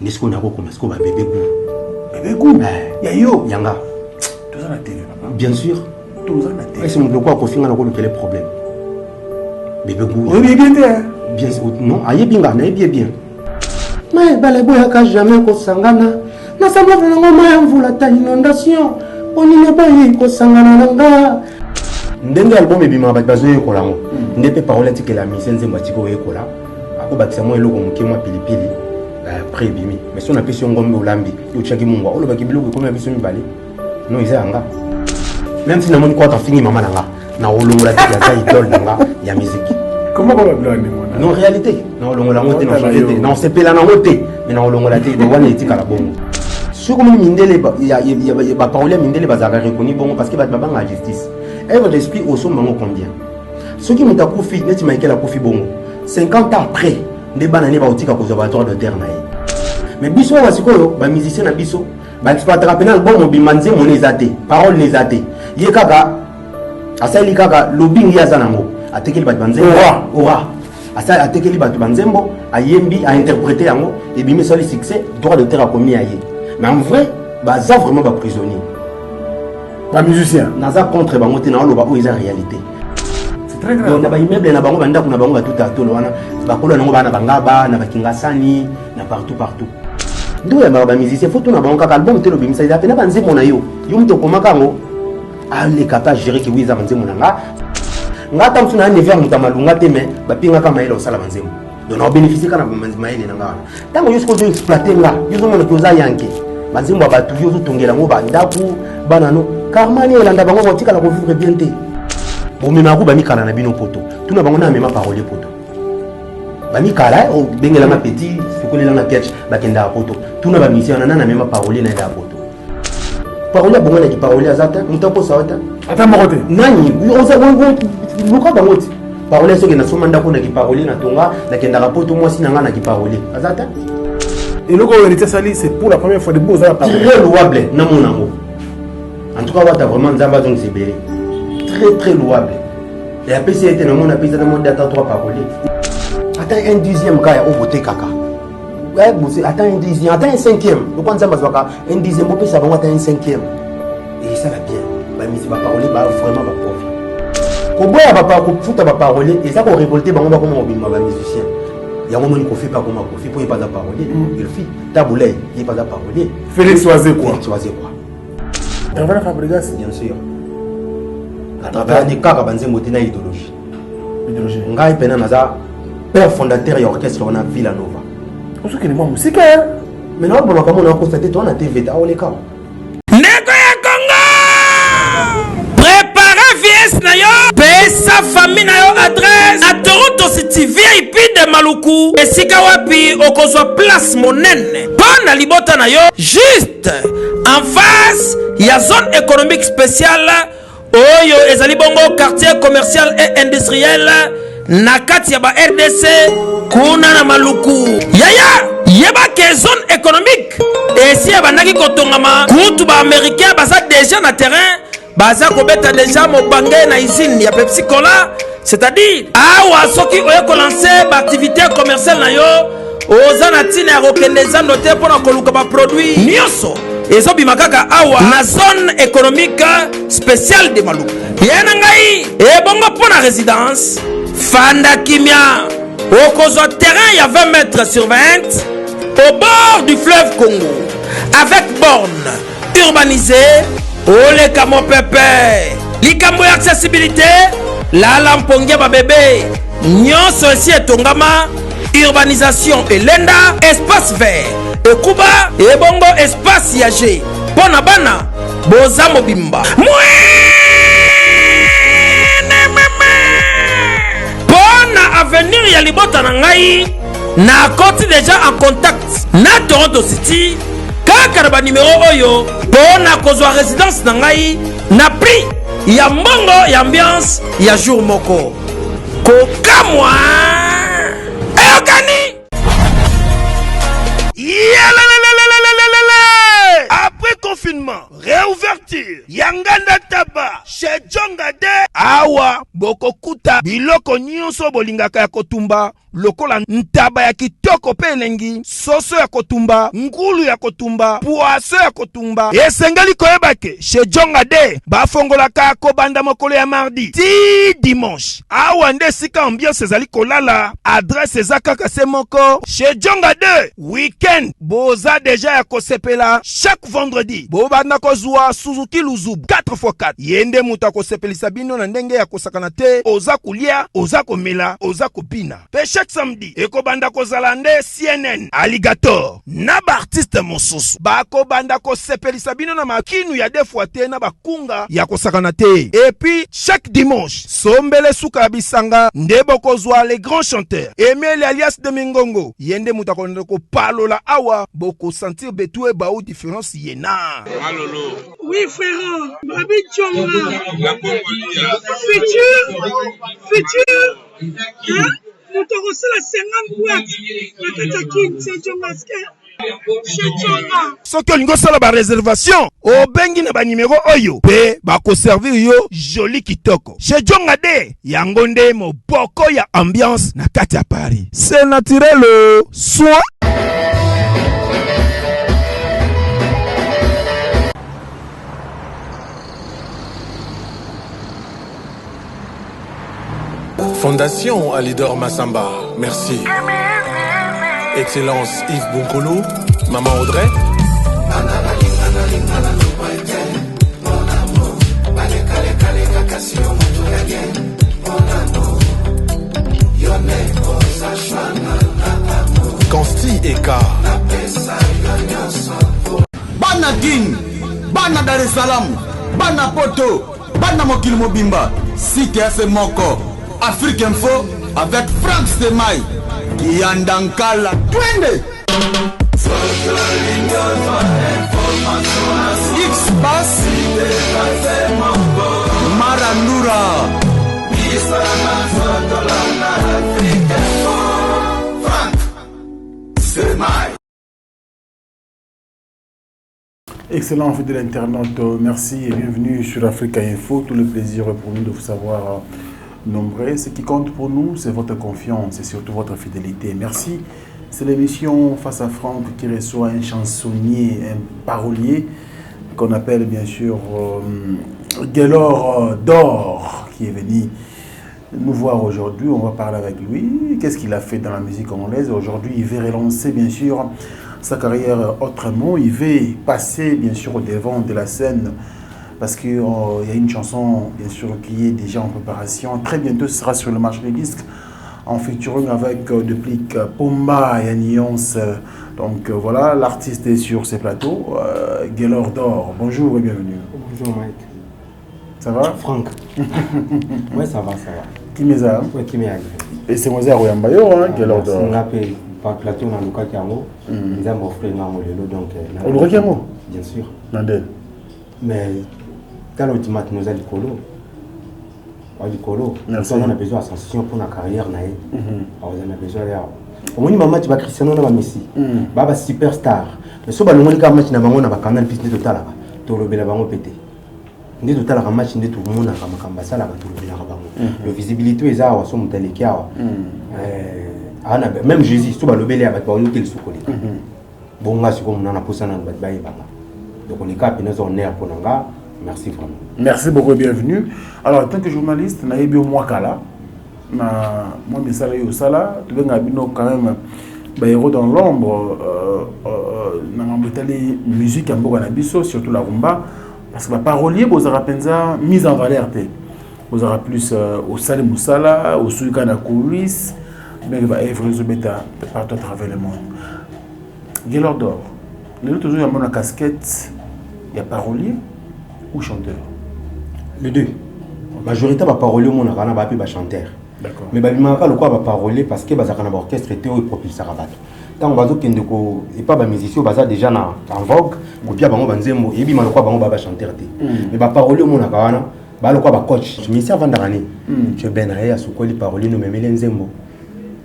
N'est-ce qu'on a comme est-ce qu'on va bébé goût? Bébé goût? Yayo. Yanga. Tout ça la télé, papa. Bien sûr. Tout ça la télé. C'est mon quoi qu'on finit encore quel problème? Bébé goût. Oui, bien, bien. Non, aïe bien, bien. Mais baleboya ka jamais ko sangana. Na sama na ngoma ya mvula ta inondation. Oni ne pas yi ko sangana nanga. Ndenge album ebima ba bazo yekola ngo. Ndepe parole tike la misenze mwatiko yekola. Ako bakisa mo eloko mukemwa pilipili. Après bimi. Mais si on a pesi ngombe olambi, yo tchaki mungwa. Olo ba kibiloko comme biso mibale. Non isa anga. Même si na moni quoi ta fini mama nanga. Na olongola tike ya idole nanga ya musique. Comment on va blâmer moi? Non, réalité. Non, on l'a monté dans la réalité. Non, c'est pas la monté. Mais non, on l'a dit. On est à la bombe. Sur comme Mindele, il y a parole Mindele Bazara reconnu bon parce que va pas la justice. Œuvre d'esprit au son mango combien? Ceux qui m'ont approuvé, net Michael a profité bon. 50 ans après, des bananes va au tika conservatoire de terre naï. Mais biso wa sikoyo, ba musicien na biso, ba exploiter penal bon mo bimanze mon ezate, parole les até. Yekaka asali kaka lobbying ya zanango. Atekeli bat banzembo ora asa atekeli bat banzembo ayembi a interpréter yango et bimé sur le succès droit de terre a commis aye mais en vrai baza vraiment ba prisonnier ba musicien naza contre bango te na loba o eza réalité c'est très grave na ba immeuble na bango banda kuna bango tout à tout wana ba kolo nango bana bangaba na bakingasani na partout ndo ya ba musicien faut tout na bango kaka album te lo bimisa ida pena banzembo na yo mto komaka ngo ale capable gérer ki wiza banzembo nanga ngata mfuna ne vers mutamalunga te mais bapinga kama ile osala banzembo donc on bénéficie kana maile nanga tango yo siko exploiter nga yo zo mona koza yanke banzembo ba tu yo zo tongela ngo ba ndaku banano karmani elanda bango botika la vivre bien te bon mais ma ba mikala na bino poto tuna bango na mema parole poto ba mikala o bengela ma petit sikolela na catch bakenda poto tuna ba mission na mema parole na ida poto parole bongo na ki parole azata mutapo sawata ata mokote nani oza luka bangoti parole soki na soma ndako na ki parole na tonga na kenda rapoto moi sinanga na ki parole azata et le vérité sali c'est pour la première fois de beaux parole très louable na monango en tout cas wata vraiment nzamba zong sebele très louable et après c'est été na mona pisa na monde ata 3 parole ata un dixième cas au voter kaka ouais bossé ata un dixième ata un cinquième donc nzamba zwaka un dixième bo pesa bango ata un cinquième et ça va bien ba misi ba parole ba vraiment ba pauvre ko boya ba pa ko futa ba parole et ça ko révolter bango ba comme obima ba musicien ya mo moni ko fait pas comme ko fait pour y pas da parole il fit taboulay y pas da parole Félix Oisé quoi on va Fabregas bien sûr à travers des cas banzembo tina idéologie ngai pena naza père fondateur ya orchestre on a Villanova pour ce que les moi musique mais non bon comme on a constaté toi na TV ta o le cas Pesa famille na yo adresse à Toronto City VIP de Maluku esika wapi okozwa place monene pona libota na yo juste en face ya zone économique spéciale oyo ezali bongo quartier commercial et industriel na kati ya ba RDC kuna na Maluku yaya yeba ke zone économique esi ya bandaki kotongama kutu ba américain baza déjà na terrain baza kobeta déjà mobange na usine ya Pepsi Cola c'est-à-dire awa soki oye ko lancer ba activité commerciale na yo oza na tina ya kokende zando te pona koluka ba produit nyonso ezobima kaka awa na zone économique spéciale de Maluku yana ngai ebongo pona résidence fanda kimia okozwa terrain ya 20 mètres sur 20 au bord du fleuve Congo avec borne urbanisée oleka mon pépé likambo ya accessibilité la lampongia ba bébé nyonso esi etongama urbanisation elenda espace vert ekuba ebongo espace yage pona bana boza mobimba pona avenir ya libota na ngai na koti déjà en contact na Toronto City kaka na ba numéro oyo pona kozwa résidence na ngai na prix ya mbongo ya ambiance ya jour moko kokamwa eyokani après confinement réouverture yanganda taba chez Djongade awa awa bokokuta biloko nyonso bolingaka ya kotumba lokola ntaba ya kitoko pe elengi, soso ya kotumba, ngulu ya kotumba, poaso ya kotumba. Esengeli koyeba ke chez Djonga de bafongolaka kobanda mokolo ya mardi ti dimanche. Awa nde sika ambiance ezali kolala, adresse eza kaka se moko. Chez Djonga de weekend boza deja ya kosepela chaque vendredi. Bobanda kozwa Suzuki Luzubu 4x4. Yende muta kosepelisa bino na ndenge ya kosakana te, oza kulia, oza komela, oza kopina. Pe chaque samedi ekobanda kozala nde CNN Alligator na ba artiste mosusu bakobanda kosepelisa bino na makinu ya defwa te na bakunga ya kosakana te. Et puis chaque dimanche sombele suka ya bisanga nde bokozwa les grands chanteurs Emile alias de Mingongo. Yende muta konde ko palola awa boko sentir betue ba ou différence yena. Malolo. Oui frère, Babi Djonga. Futur. Hein? Nous te reçons la 50 boîtes. La Katakin, c'est Djonga. Soki olingo sala ba réservation obengi na ba numéro oyo pe bako servir yo joli kitoko. Chez Djonga de yango nde moboko ya ambiance na kati ya Paris. C'est naturel soin. Fondation Alidor Massamba, merci. Excellence Yves Bonkolo, Maman Audrey. Consti Eka. Bana Guine, Bana Dar es Salaam, Bana Poto, Bana Mokil Mobimba, Cité AC Moko, Afrique Info avec Franck Stemai, Yandankala, Twende. X-Bass, Marandura, Franck Stemai. Excellent fidèle internaute, merci et bienvenue sur Africa Info. Tout le plaisir pour nous de vous savoir nombreux. Ce qui compte pour nous, c'est votre confiance et surtout votre fidélité. Merci. C'est l'émission Face à Franck qui reçoit un chansonnier, un parolier qu'on appelle bien sûr Gaylor d'Or, qui est venu nous voir aujourd'hui. On va parler avec lui. Qu'est-ce qu'il a fait dans la musique congolaise? Aujourd'hui, il veut relancer bien sûr sa carrière autrement. Il veut passer bien sûr au devant de la scène parce qu'il y a une chanson bien sûr qui est déjà en préparation. Très bientôt, ce sera sur le marché des disques en featuring avec Duplique, Pomba et Nuance. Donc voilà, l'artiste est sur ces plateaux. Gaylor d'Or, bonjour et bienvenue. Bonjour Mike. Ça va? Franck. Ouais, ça va, ça va. Qui m'est ça? Ouais, qui m'est agréé. Et c'est moi, Royambayo, hein, Gaylor d'Or. On appelle par plateau dans le cas Kiamo. Nous avons offert un donc. On le Kiamo? Bien sûr. Nandel. Mais quand l'ultimate nous a dit Colo. Merci. On a besoin de sensation pour la carrière. On a besoin de. Au moins, match va Cristiano na Messi. Baba superstar. Mais si on a un match na bango na ba canal plus de total là. To le bela bango pété. Ndi total la match ndi tout le monde na kamba sala ba to le bela bango. Le visibilité est là so mutaleki awa. Même Jésus so ba le bela ba ba yotel sukoli. Bonga siko munana posana ba ba yebanga. Donc on est capable de on est pour nanga. Merci vraiment. Merci beaucoup et bienvenue. Alors, en tant que journaliste, je suis Mwakala. Moi, je suis Sala. Tu veux quand même héros dans l'ombre. Dans la musique, surtout la rumba. Parce que la parolier, vous aurez mise en valeur. Vous aurez plus au Salé Moussala, au Soukana Kouris. Mais il va être partout à travers le monde. Gaylor d'Or. Il y a toujours une casquette. Il y a parolier ou chanteur? Les deux. La majorité va parolier, mon arana va appeler chanteur. D'accord. Mais il manque le quoi va parolier parce que les orchestre était au propulsé à rabat. Tant on va dire qu'il et pas les musiciens basés déjà en vogue, ou bien bango banzemo et bien le quoi bango va chanteur. Mais va parolier mon arana, va le quoi va coach. Je me suis avant d'année. Je ben rien sur quoi les paroliers nous mêler nzembo.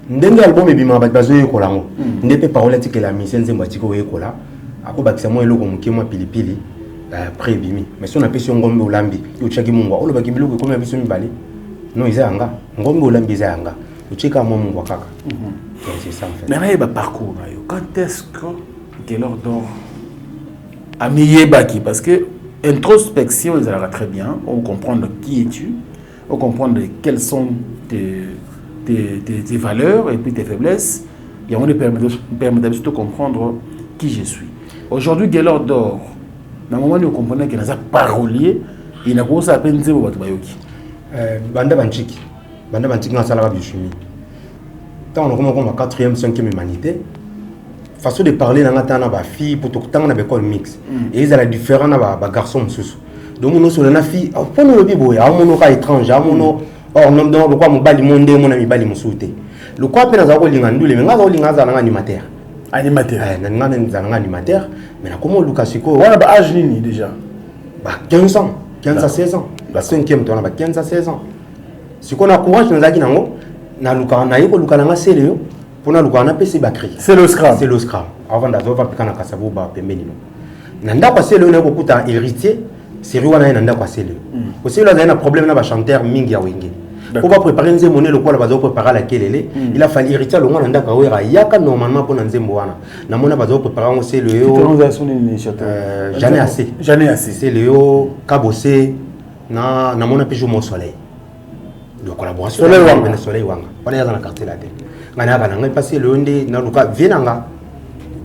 Ndenge album et bien ma bazo yokolango. Ndepé parolier que la mission nzembo tiko yokola. Ako bakisa mo eloko mukema pilipili. Après bimi mais si on a pêché un gombe au lambi au tchaki mungwa on le baki biloko comme biso mibali non ils anga ngombe olambi za anga uchika mo mungu kaka c'est ça en fait mais ba parcours quand est-ce que Gaylor d'Or a mis baki parce que introspection ils allaient très bien on comprendre qui es-tu on comprendre quelles sont tes valeurs et puis tes faiblesses et on permet de comprendre qui je suis. Aujourd'hui, Gaylor d'Or, dans le moment où on comprenait qu'il y a un parolier, il a commencé à peine dire votre bayoki. Banda Banchiki dans la biochimie. Tant on a comme 4e, 5e humanité, façon de parler dans la fille pour tout le temps dans l'école mix. Et ils ont la différence dans les garçons. Donc on a sur la fille, pour nous le bibo, à mon cas étranger, à mon or non donc pourquoi mon bali monde mon ami bali musouté. Le quoi peine à lingandu, mais ngaza lingaza na animateur. Animateur. Na animateur, mais na comment Lucasiko. On a âge nini déjà. 15 ans, 15 à 16 ans. La 5e on a 15 à 16 ans. Si qu'on a courage dans zaki nango, na luka na yeko luka na seleo, pour na luka na PC bakri. C'est le scrum. C'est le scrum. Avant d'avoir pikana kasabo ba pembeni no. Nanda passer le na ko kuta héritier. C'est lui qui a un aussi, il a un problème avec le chanteur Mingi Awenge. Pour préparer une monnaie, le quoi va préparer la kelele. Il a fallu hériter le monde d'Aka Wera. Il y a normalement pour Nzemboana. Namona va préparer aussi le Jamais assez. Jamais assez. C'est le Kabossé. Namona Pijou Mon Soleil. De collaboration. Soleil Wanga. Soleil Wanga. On est dans la carte là. On a passé le Ndé. Naluka Venanga.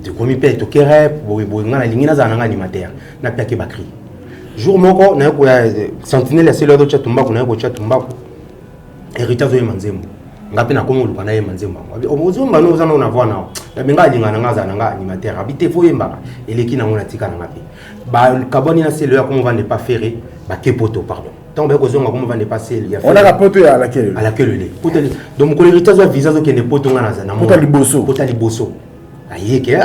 De commis père to kere. Boingana Lingina Zananga animateur. Na Piake Bakri. Jour moko na ko sentinelle c'est le docha tumba na ko cha tumba héritage zo manzembo ngapi na komo luka na ye manzembo ozomba no zana na vona na benga lingana ngaza na animateur habité fo yemba eleki na ngona tika na ngapi ba kaboni na c'est le comme on va ne pas faire ba kepoto pardon tant ba ko zonga comme on va ne pas faire on a la poto à laquelle donc ko héritage zo visa zo ke ne poto ngana za na mo pota liboso ayeke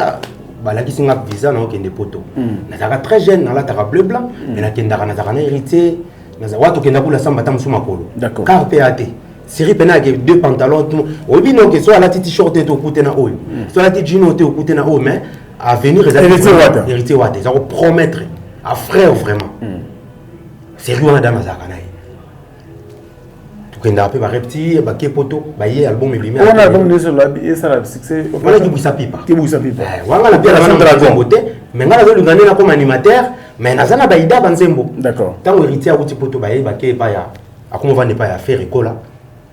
balaki singa visa na okende poto nazaka très jeune na la tara bleu blanc mais nakendaka nazaka na héritier nazaka watu kenda kula samba ta musuma kolo d'accord car PAT série pena ke deux pantalons obi no ke so ala t-shirt to kute na oyo so ala t-jean to kute na oyo mais à venir héritier wate ça ko promettre à frère vraiment série wana dama zaka na kenda pe ba repti ba kepoto ba ye album ebimi on a album sur la et ça la succès voilà qui buisa pipa wanga la pierre na dragon beauté mais ngala zo lungane na comme animateur mais nazana ba ida banzembo d'accord tango héritier akuti poto ba ye ba ke pa ya akoma vande pa ya faire école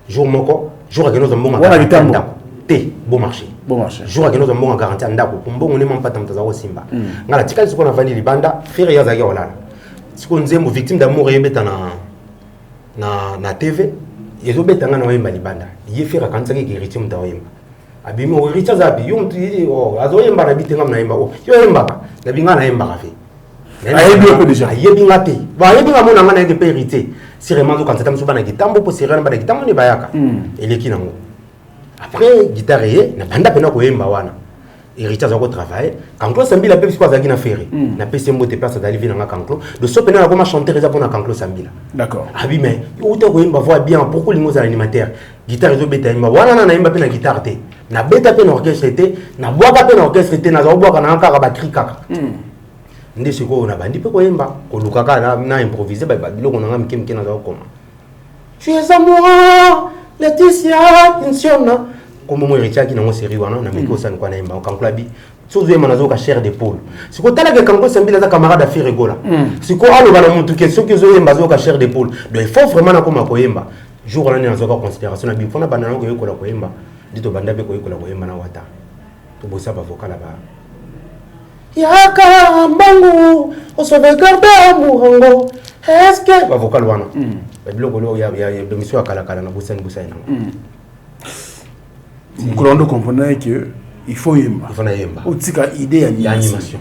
jour moko jour akeno zombonga wana gitambo te bon marché jour akeno zombonga garantie ndako kumbongo ne mampa tamtaza ko simba ngala tikali siko na vandi libanda faire ya zaki olala siko nzembo victime d'amour yebeta na TV yezo betanga na wemba libanda ye fera kansaki ki héritier mta wemba abimi o héritier zabi yo mtu o azo yemba na bitenga na yemba o yo yemba na binga na yemba kafe ayebi ko déjà ayebi ngate ba ayebi ngamona ngana ke héritier sirement zo kansata msuba na gitambo po sirana ba gitambo ne bayaka eleki nango après guitare ye na banda pena ko yemba wana héritier za ko travailler kanklo sambila pe siko azaki na ferry na pese mbote place d'arriver na kanklo de so pena na ko ma chanter eza pona kanklo sambila d'accord abi mais yo uta ko yemba voix bien pourquoi lingo za animateur guitare zo beta yemba wana na yemba pe na guitare te na beta pe na orchestre te na boaka pe na orchestre te na za boaka na kaka ba cri kaka nde siko na bandi pe ko yemba ko lukaka na improviser ba biloko na ngam kimke na za koma tu es à moi Laetitia Insiona comme moi héritier qui nango série wana na miko sana kwa na yemba kanklo abi sozo yema nazo ka chair d'épaule siko tala ke kanklo sambila za camarade à faire rigola siko alo bana mutu ke soki zo yemba zo ka chair d'épaule donc il faut vraiment na koma ko yemba jour wana na zo ka considération na bi fona bana nango yokola ko yemba dito banda be ko yokola ko yemba na wata to bosa ba vocal là-bas yaka mbangu o sauvegarder muhango est-ce que ba vocal wana ba biloko lo ya de mission kala kala na bosa ina Mukolondo comprenait que il faut yemba. Il faut yemba. Otika idée animation.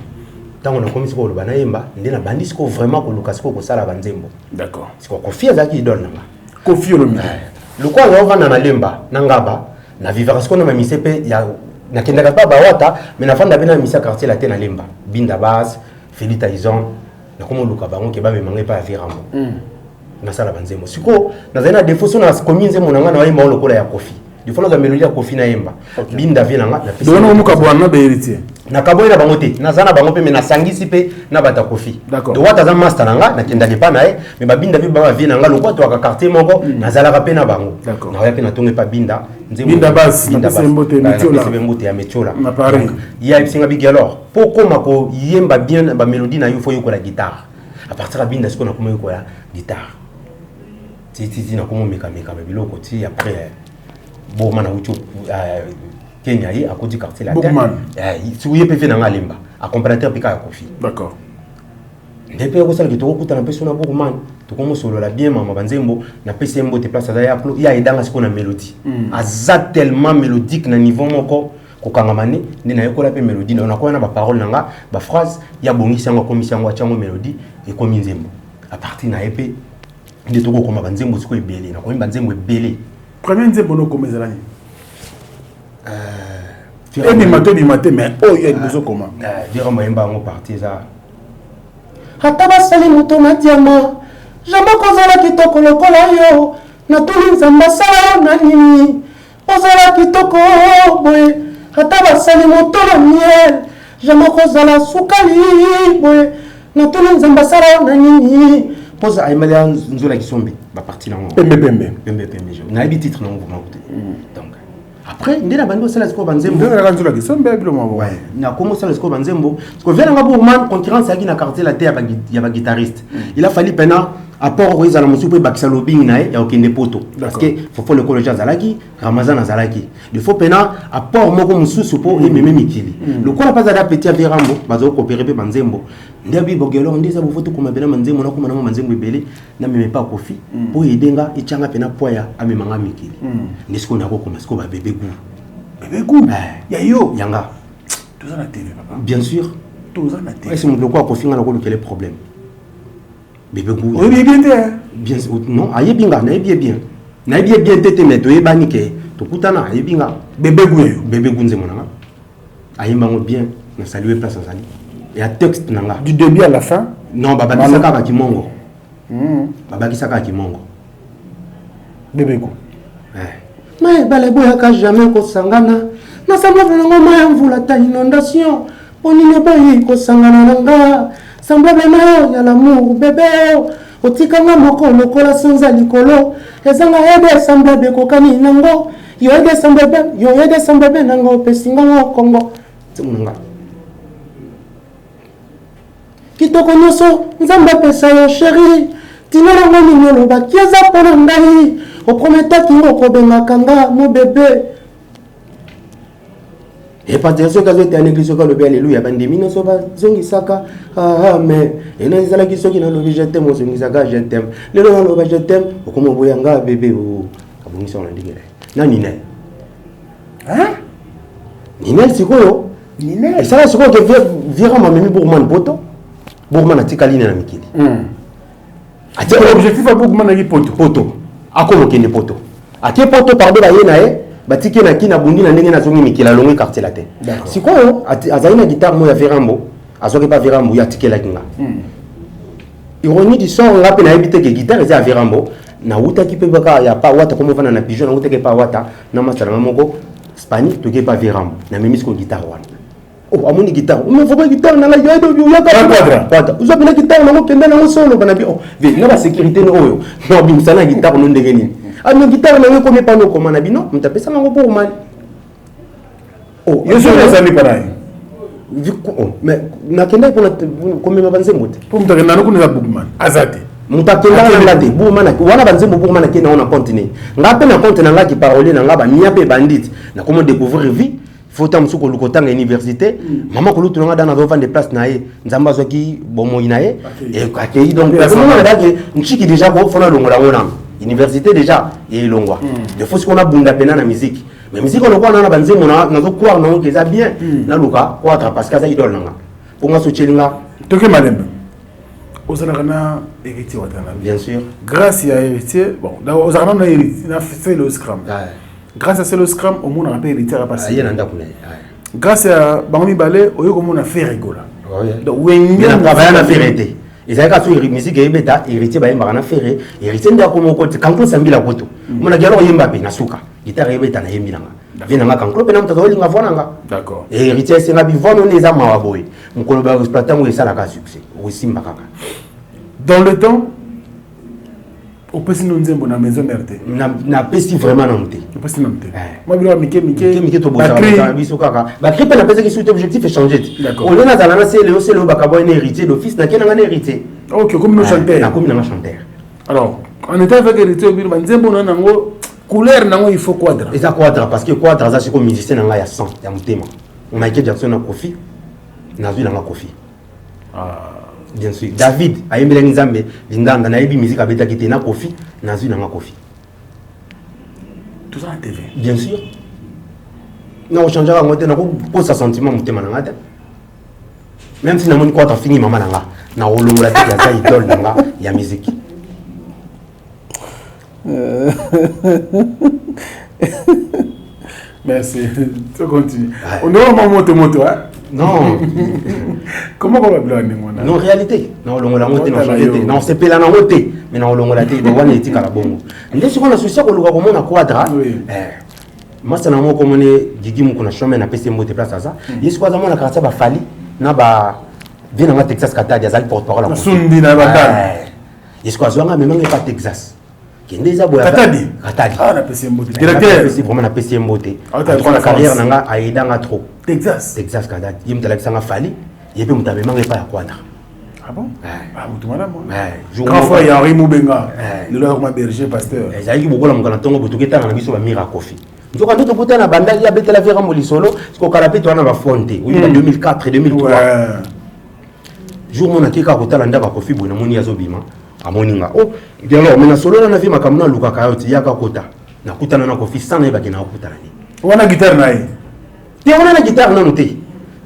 Tant on a commis ce qu'on va na yemba, ndena bandi ce qu'on vraiment ko lukasko ko sala banzembo. D'accord. Ce qu'on confie à qui donne là. Confie le mien. Le quoi on va na lemba, na ngaba, na vivre ce qu'on a mis CP ya na kendaka pas bawata, mais na fanda bena misa quartier la tena lemba. Binda base, Felita Ison, na komo luka bango ke ba me mangai pa virambo. Na sala banzembo. Siko na zena défaut so na commune nzembo na ngana wa yemba lokola ya kofi. du fois la mélodie à Kofi na yemba binda vient nga donc on muka bwana be héritier na kaboy na bango te nazana bango pe mais na sangisi pe na bata Kofi d'accord de wata za master nanga na kenda ke pa na e mais ba binda bi ba vient nga lokwa to ka quartier moko nazala ka pe na bango d'accord na ya pe na tonge pa binda binda bas binda mbote ya metiola na Paris ya ipsinga big alors pour mako yemba bien ba mélodie na yo faut yo ko la guitare à partir de binda ce qu'on a comme yo ko la guitare ti na comme meka biloko ti après bon mana ucho Kenya yi akoti quartier la si vous yepé na ngalimba accompagnateur pika ya Kofi d'accord depuis ko sala ki to kuta na peso na Bourman to ko solo la bien mama banzembo na pesi mbo te place ya aplo ya edanga ce qu'on a mélodie aza tellement mélodique na niveau moko ko kangamane ni na yokola pe mélodie na ko na ba parole nanga ba phrase ya bongisi yango komisi yango chango mélodie et komi nzembo à partir na epé ndi to ko koma banzembo siko ebele na ko banzembo ebele premier nzembo no komezala ni et matin mais oh il y a besoin comment dire moi mba ngo partie ça hata basali moto na diama jambo kozala kitoko lokola yo na tuli nzamba sala na nini kozala kitoko boy hata basali moto na miel jambo kozala sukali boy na tuli nzamba sala na nini posa aimalia nzola kisombe ba partie na ngo pembe na ibi titre na ngo donc après ndena bando sala siko banzembo ndena kanzula kisombe bilo mabo na komo sala siko banzembo parce que vient nga Bourman concurrence ya na quartier la terre ya ba guitariste il a fallu pena apport roisa la musupe bakisa lobing na ya okende poto parce que faut le collège zalaki Ramazan zalaki il faut pena apport moko mususu po et même mikili le quoi pas ada petit averambo bazo coopérer pe banzembo ndabi bogelo ndiza bo foto kuma bena manzembo na kuma na manzembo ebele na meme pas Kofi po edenga ichanga pena poya amemanga mikili ndisiko ndako kuma siko ba bébé goût ya yo yanga tout ça na télé papa bien sûr tout ça na télé est-ce que le quoi Kofi ngana ko quel problème bébé goût oui bien bien non aye binga na bien tete mais to ebani ke to kutana aye binga bébé goût nzemo nanga aye bango bien na saluer place azali et à texte nanga du début à la fin non baba kisaka ba kimongo baba kisaka kimongo bébé goût mais balé boya ka jamais ko sangana na samba nango maya mvula ta inondation onine boyi ko sangana nanga semblable na ya l'amour bébé otikanga moko lokola sanza likolo ezanga ede semblable kokani nango yo ede semblable nango pesinga ngo kongo tsunga kitoko nyoso nzamba pesa yo chéri tina nango minyolo bakieza pona ngai oprometaki ngo kobenga kanga mo bébé et pas dire ce que j'ai été église le bien alléluia bandemi no soba zongi saka mais et na zala ki soki na lobi je t'aime zongi saka je t'aime le no loba je t'aime okomo boyanga bébé o kabongi sa on ndigere na nine nine sikoyo nine ça la sikoyo que vira ma memi Bourman poto Bourman atikali na mikili l'objectif à Bourman na poto akomo kende poto ake poto pardon ba yena batiki na kina bundi na ndenge na zongi mikila longi quartier la terre sikoyo azali na guitare mo ya Verambo azoke pa Verambo ya tikela kinga ironie du sort ngape na ebite ke guitare za Verambo na uta ki pe baka ya pa wata comme vana na pigeon na uta ke pa wata na masala moko Spani to ke pa Verambo na memis ko guitare wana oh amoni guitare o me faut pas guitare na la yodo yo ka quadra uzo bina guitare na mo kenda na solo bana bi oh ve na ba sécurité no oyo no bi musana guitare no ndenge nini ami guitare na ko me pa no komana bino mtapesa ngo Bourman oh yo so les amis pareil mais nakenda pour comme ma banzembo te pour mtakenda no kuna Bourman azate mutakenda na ngate Bourman wana banzembo Bourman ke na on continue ngape na compte na ngaki parole na ngaba miape bandit na comment découvrir vie faut tam suko lukotanga université maman ko lutu nga dana do vendre place na ye nzamba zoki bomo inaye et akei donc comment na dake nchiki déjà ko fona longola ngona université déjà et longwa de faut ce qu'on a bunda pena na musique mais musique on ko na banzemo na zo croire na que ça bien na luka ko atra parce que ça idole nga pour nga so chelinga toke malembe osana kana héritier watana bien sûr grâce à héritier bon osana na héritier na fait le scrum grâce à ce scrum au monde rappelle héritier à passer grâce à bangomi balé au yoko mona fait rigola donc wengi na travailler na ferete ezaka so musique ebeta héritier ba yemba na ferre héritier nda ko moko kanko sambila koto mona galo yemba pe na suka guitare ebeta na yembi nanga vie nanga kankolo pe na moto azolinga voix nanga D'accord. et héritier esenga bi voix non eza mawa boye mokolo ba exploitant ngo esalaka succès osimba kaka Dans le temps, au petit nom de la maison RT. na pesi vraiment na monter Au petit nom de. Moi, je vais Mike to bosa na biso kaka ba créer pe na pesi ki suite objectif est changé. D'accord. On est dans la c'est le bakabo un héritier d'office na kenanga héritier. Ok, comme nous chanteur. Na comme na chanteur. Alors, en étant avec héritier, couleur nango il faut quadra. Et ça quadra parce que quadra ça c'est comme musicien nanga ya 100 ya mutema. On a Jackson na Kofi. Na vu na Kofi. Ah. Bien sûr. David ayembela nzambe lindanga na yebi musique abeta kité na Kofi na vu na Kofi. Tout ça en TV. Bien sûr. Na o changer ngote na ko posa sentiment mutema nanga ta. Même si na moni quadra fini mama nanga na olongola te ya za idole nanga ya musique. Merci. Tu continues. On est vraiment moto, hein? Non. Comment on va blâmer mon Non, réalité. Non, longola moté, non, réalité. Non, c'est pelana na moté. Mais non, longola té, de wana etika la bongo. Ndé si on a souci ko luka ko mona quadra. Moi c'est na mo ko moné Didi mu kuna chemin na PC moté place ça. Yesu kwa zamona karata ba fali na ba vient na Texas Katadi azali porte-parole. Na sundi na badal. Yesu kwa zwanga même pas Texas. Kendeza boya Katadi. Katadi. Ah na PC moté. Directeur. C'est vraiment na PC moté. Ah tu la carrière nanga aidanga trop. Texas. Texas Katadi. Yim talakisanga fali. Yepe mutabe manga pas ya quadra. Ah bon? Ah, vous demandez moi. Quand fois il y a Henri Moubenga, le leur m'a berger pasteur. Ezali beaucoup la mukana tongo butuketa na biso ba mira kofi. Nzoka ndoto puta na banda ya betela vera molisolo, ko kalape to na ba fonte. Oui, 2004 2003. Jour mon akeka kotala ndaka kofi bona moni azobima. Amoninga. Oh, bien alors mena solo na vi makamna luka kayoti yaka kota. Na kutana na kofi sana ibaki na kutana ni. Wana guitare na ye. Te wana na guitare na note.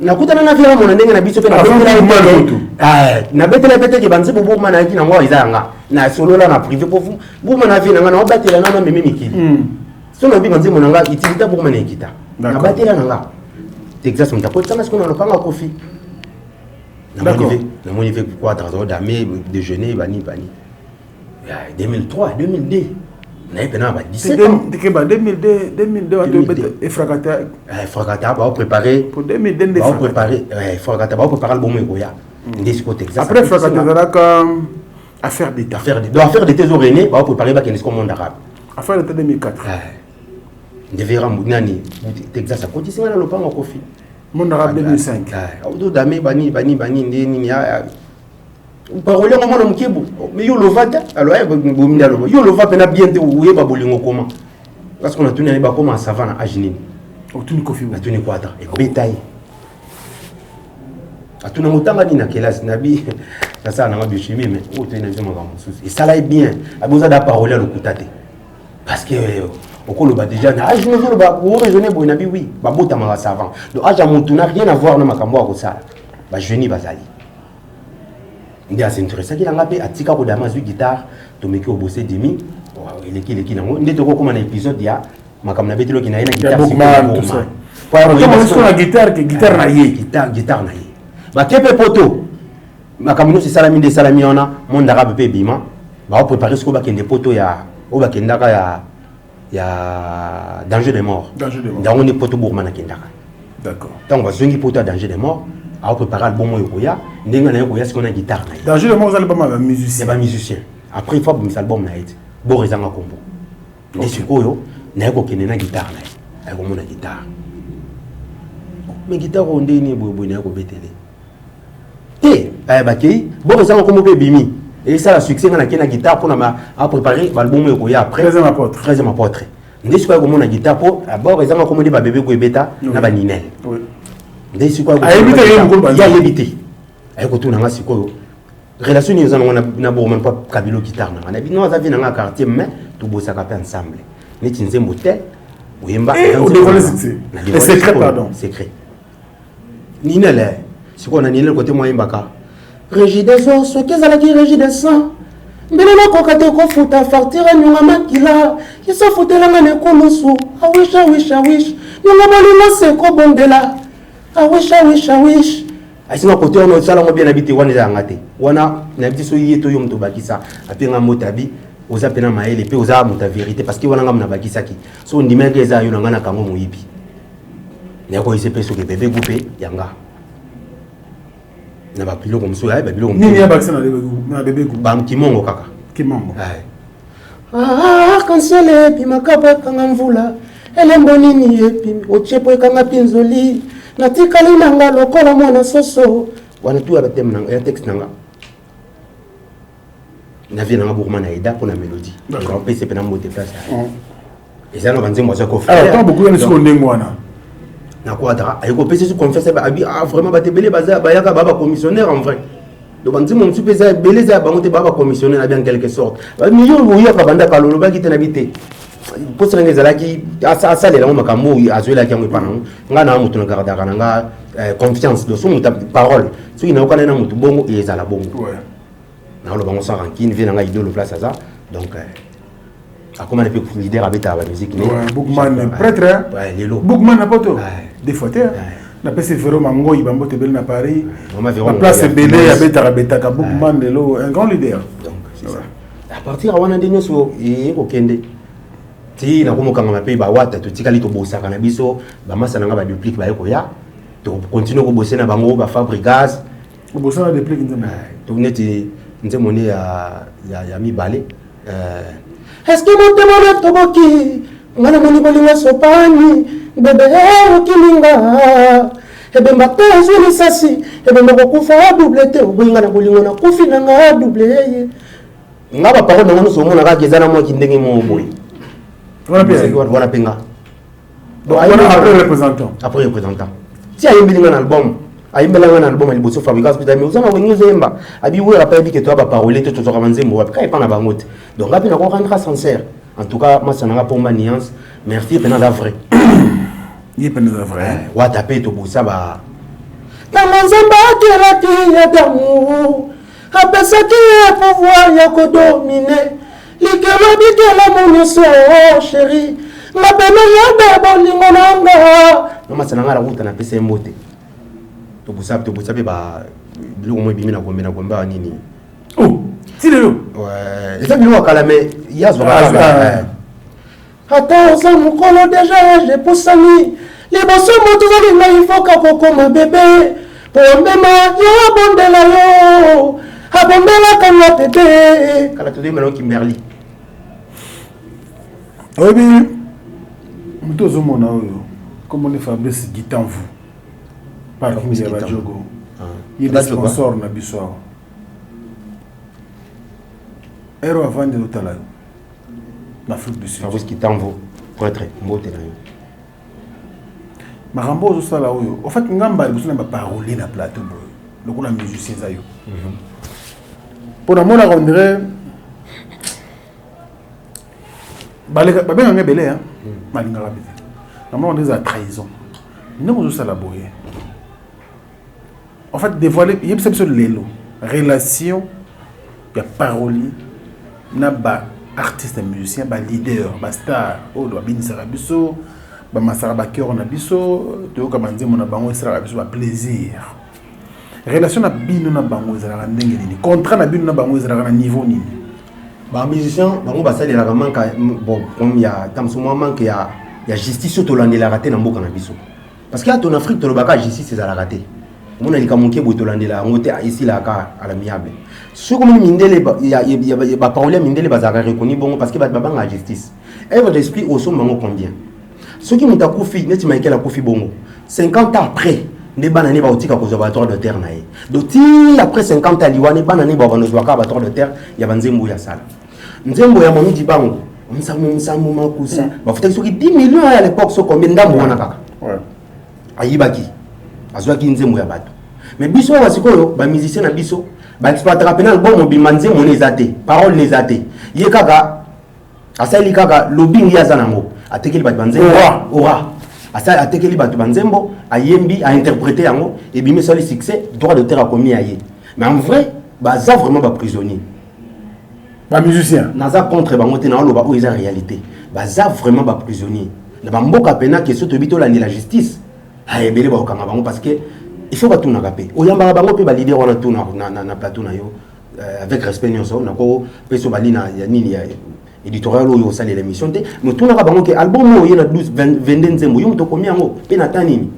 Na kutana na vira mona ndenge na biso pe na na betela pete ke banze bo boma na kina ngwa izanga na solo la na privé pour vous boma na vi na ngana obatela na meme mikili so na bi banze mona nga itilita boma na ekita na batela na nga Texas mtako tsanga sikona lokanga kofi na moni ve quoi dans d'ame déjeuner bani 2003 2002 na epena ba 17 ans c'était ba 2002 et fracata ba préparer pour 2002 ba préparer fracata ba préparer le bon ekoya ndesiko Texas après fracata zalaka affaire d'état affaire d'état zorené ba préparer ba kenesiko monde arabe affaire d'état 2004 devera nani Texas akoti singa na lopango kofi monde arabe 2005 auto dame bani ndeni ya parole ngo mona mkibu mais yo lovata alors ay bomina lo yo lova pena bien te uye ba bolingo koma parce qu'on a tenu ba koma savana ajinini otuni kofi na tuni kwata e betaille atuna mutanga ni na kelasi nabi sasa na mabiochimie mais o tena nzema ka mususu et ça là est bien aboza da parole lo kutate parce que okolo ba déjà na age nous ba ou raisonner bo nabi oui ba bota ma savant donc age mutu n'a rien à voir na makambo ko sala ba jeune bazali ndi assez intéressant qu'il a pe atika ko dama zu guitare to meki obosé demi eleki nango ndete ko koma na épisode ya makamna betelo ki na ina guitare tout ça pour la guitare que guitare na ye guitare na ye ba kepe poto makamno c'est salami de salami ona monde arabe pe bima ba préparer ce ko ba kende poto ya o ba kendaka ya danger de mort dans on poto bourmana kendaka d'accord donc ba zongi poto danger de mort a préparer l'album yokoya ndenga na yokoya ce qu'on a guitare na ye danger de mort album ba musicien ba musicien après il faut que album na été bo rezanga kombo et sikoyo na yako kende na guitare na ye ayako mona guitare mais guitare on ndeni bobo na yako betele te ay bakei bo rezanga kombo pe bimi et ça la succès na kena guitare pour na a préparer l'album yokoya après 13e apôtre ndesi kwa komona guitare pour d'abord rezanga kombo de ba bébé ko ebeta na ba ninel oui ndesi kwa ya yebite ayako tuna nga sikoyo relation ni zana na bo man pa kabilo guitare na bino za vina nga quartier mais tout bossa ka ensemble ni tinzembo tel oyemba on dévoile c'est secret pardon secret ni nele siko na nile côté moyen baka régie des os ce qu'est la qui régie des sang mbele na ko kate ko futa fartira nyonga makila kiso futela ngane ko lusu I wish nyonga bali se ko bondela I wish asinga côté on sala ngo bien habité wana za ngate wana na biti so yeto yo mto bakisa apenga motabi oza pena maele pe oza muta vérité parce que wana nga mna bakisaki so ndimeke eza yo nanga na kango moyibi nyako ise peso ke bébé coupé yanga na ba biloko mso ya ba biloko nini ya bakisa na bébé coupé ba kimongo kaka kimongo kansele epi makaba ekanga mvula elembo nini epi ochepo ekanga pinzoli natikali nanga lokola mwana soso wana tu ya bateme nanga ya texte nanga na vie nanga beaucoup na eda pour la mélodie on peut se pena moté place et ça no banze moi ça ko faire alors beaucoup de ce ndenge wana na quoi dara ay ko pese su confesse ba vraiment ba te belé baza ba yaka baba commissionnaire en vrai donc banze mon tu pesa belé za ba moté baba commissionnaire bien quelque sorte ba million wo yaka banda kalolo ba kitena bité pour ça ngezala ki asa le la makambo azuela ki ngwe pana nga na mutu na garda kana nga confiance de son parole so ina okana na mutu bongo et ezala bongo na lo bango sans rancune vient nga idole place ça donc a comment on peut leader avec la musique Bookman prêtre Bookman na poto des fois na pese vraiment ngoyi bambo te bel na Paris la place belé abeta betaka Bookman de lo un grand leader donc c'est ça à partir wana ndenge so e ko kende ti na komo kanga mape ba wata to tikali to bosaka na biso ba masa nga ba duplique ba eko ya to continue ko bosser na bango ba fabrigas ko bosser na duplique nzema to neti nzemone ya mibale est-ce que mon témoin toboki ngana moni bolinga sopani bebe okilinga ebe mbate zuni sasi ebe mbokufa double te obinga na bolingo na kufi na nga double nga ba parole ngano so mona ka gezana mo kindenge mo boy wana penga donc après représentant si ayembelinga na album ayembelanga na album aliboso fabrikas pita mais uzana wengi zemba abi we rappelle bi que toi ba parole te tozoka banzembo wa ka epana bangote donc ngapi na ko rendre sincère en tout cas moi ça n'a pas ma nuance merci pena la vrai il pena la vrai wa taper to bosa ba na manzemba kera ki ya damu apesa ki ya pouvoir ya ko dominer likelo bikela monso chérie ma pena ya da bolingo nanga no masana ngara kuta na pesa mbote to busa pe ba biloko mo bimina gomba nini oh si lelo ouais ça biloko kala mais yazo ba ata osa mukolo déjà je posani liboso moto zali na ifoka kokoma bébé pombema ya bondela yo abombela kama bébé kala to demelo Kimberly obi muto zo mona oyo comme on est Fabrice Gitanvu par Kimberly Bajogo il est sponsor na biso ero avant de l'Otala l'Afrique du Sud Fabrice Gitanvu prêtre mbote na yo makambo ozo sala oyo en fait ngamba liboso na ba parole na plateau boy lokola musicien za yo pour na mona on dirait baleka babenga ngebele hein malinga rapide na mona des trahison ne ozo sala boy en fait dévoiler yeb c'est sur lelo relation ya parole na ba artiste musicien ba leader ba star o do binisa biso ba masara ba cœur na biso to ka banzemo na bango sera biso ba plaisir relation na bino na bango ezala ndenge nini contrat na bino na bango ezala na niveau nini ba musicien bango ba sali la manka bon comme ya tamsuma manque ya justice to landela raté na mboka na biso parce que en Afrique to le baka justice ezala raté mon alika monke bo to landela ngote ici la ka à l'amiable ce comme mindele ba parole mindele ba za reconnu bon parce que ba banga justice œuvre d'esprit au son bango combien ceux qui m'ont accoufi net Michael accoufi bongo 50 ans après ne banane ba otika conservatoire de terre nae donc après 50 ans liwane banane ba bano zwaka conservatoire de terre ya banzembo ya sala nzembo ya momidi bango msamu makusa ba futa soki 10 millions à l'époque so combien ndambo wana kaka ouais ayibaki azwaki nzembo ya bato mais biso wa sikoyo ba musicien na biso ba exploiter penal album bimanze mone ezate parole les ate ye kaka asali kaka lobbying ya zanango atekeli bato banzembo ora asa atekeli bato banzembo ayembi a interpréter yango et bimi soli succès droit de terre a commis aye mais en vrai baza vraiment ba prisonnier ba musicien naza contre bango te na loba o eza réalité baza vraiment ba prisonnier na ba mboka pena que soto bito la justice ayebele ba okanga bango parce que il faut ba tuna kapé oyamba bango pe ba leader wana tuna na plateau na yo avec respect nyonso nako peso balina ya nini ya éditorial oyo sali l'émission mais tout naka bango ke album oyo na 12 22 nzembo yo mto komia ngo pe na tanini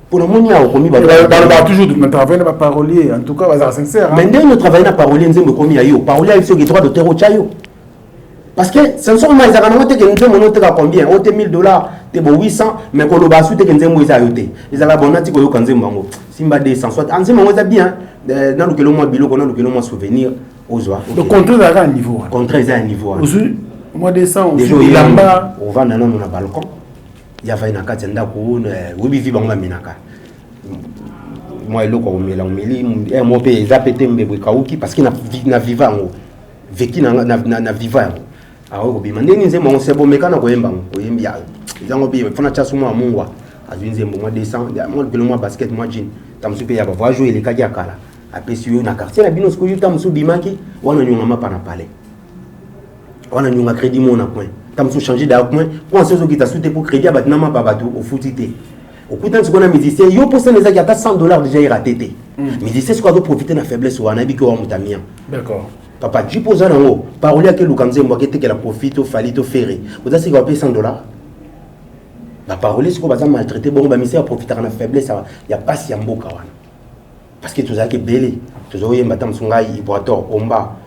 pour le moment ya komi ba toujours de travailler na parolier en tout cas bazar sincère mais ndenge no travailler na parolier nzembo komi ya yo parolier avec ce droit d'auteur au chayo parce que c'est seulement ils a noté que nzembo no te ka combien o te $1000 te bo 800 mais ko lo ba su te que nzembo isa yo te ils a la bonati ko yo ka nzembo ngo simba 200 soit nzembo ngo za bien dans le mo biloko dans le mo souvenir ozwa le contraire à un niveau contraire à un niveau aussi moi descend déjà il lamba on va dans na balcon il y avait une carte ndako oui vivre nga minaka moi eloko omela omeli mo pe za pété mbebwe kauki parce que na vivant ngo vécu na vivant awo ko bima ndeni nzembo ngo sebo mekana ko yemba ko yembia zango bi fona chasu mo amungwa azinzembo mo descend mo pelo mo basket mo jean tamsupe ya ba jouer les kadia kala apesi yo na quartier na bino sko yo tamsu bimaki wana nyonga mapa na palais wana nyonga crédit mo na point tamsu changer da point pour en ce qui t'a souté pour crédit abatina mapa bato au footité au coup tant ce qu'on a musicien yo poste lesaki ata $100 déjà ira tété musicien ce qu'on doit profiter na faiblesse wana biko wa mutamia d'accord papa tu pose un haut parole à quel lukanze moi qui était que la profite au falito ferré vous avez quoi payer $100 la parole ce qu'on va maltraiter bon ba misère profiter na faiblesse il y a pas si amboka wana parce que tout ça qui est belé tout ça yemba tamsungai iboator omba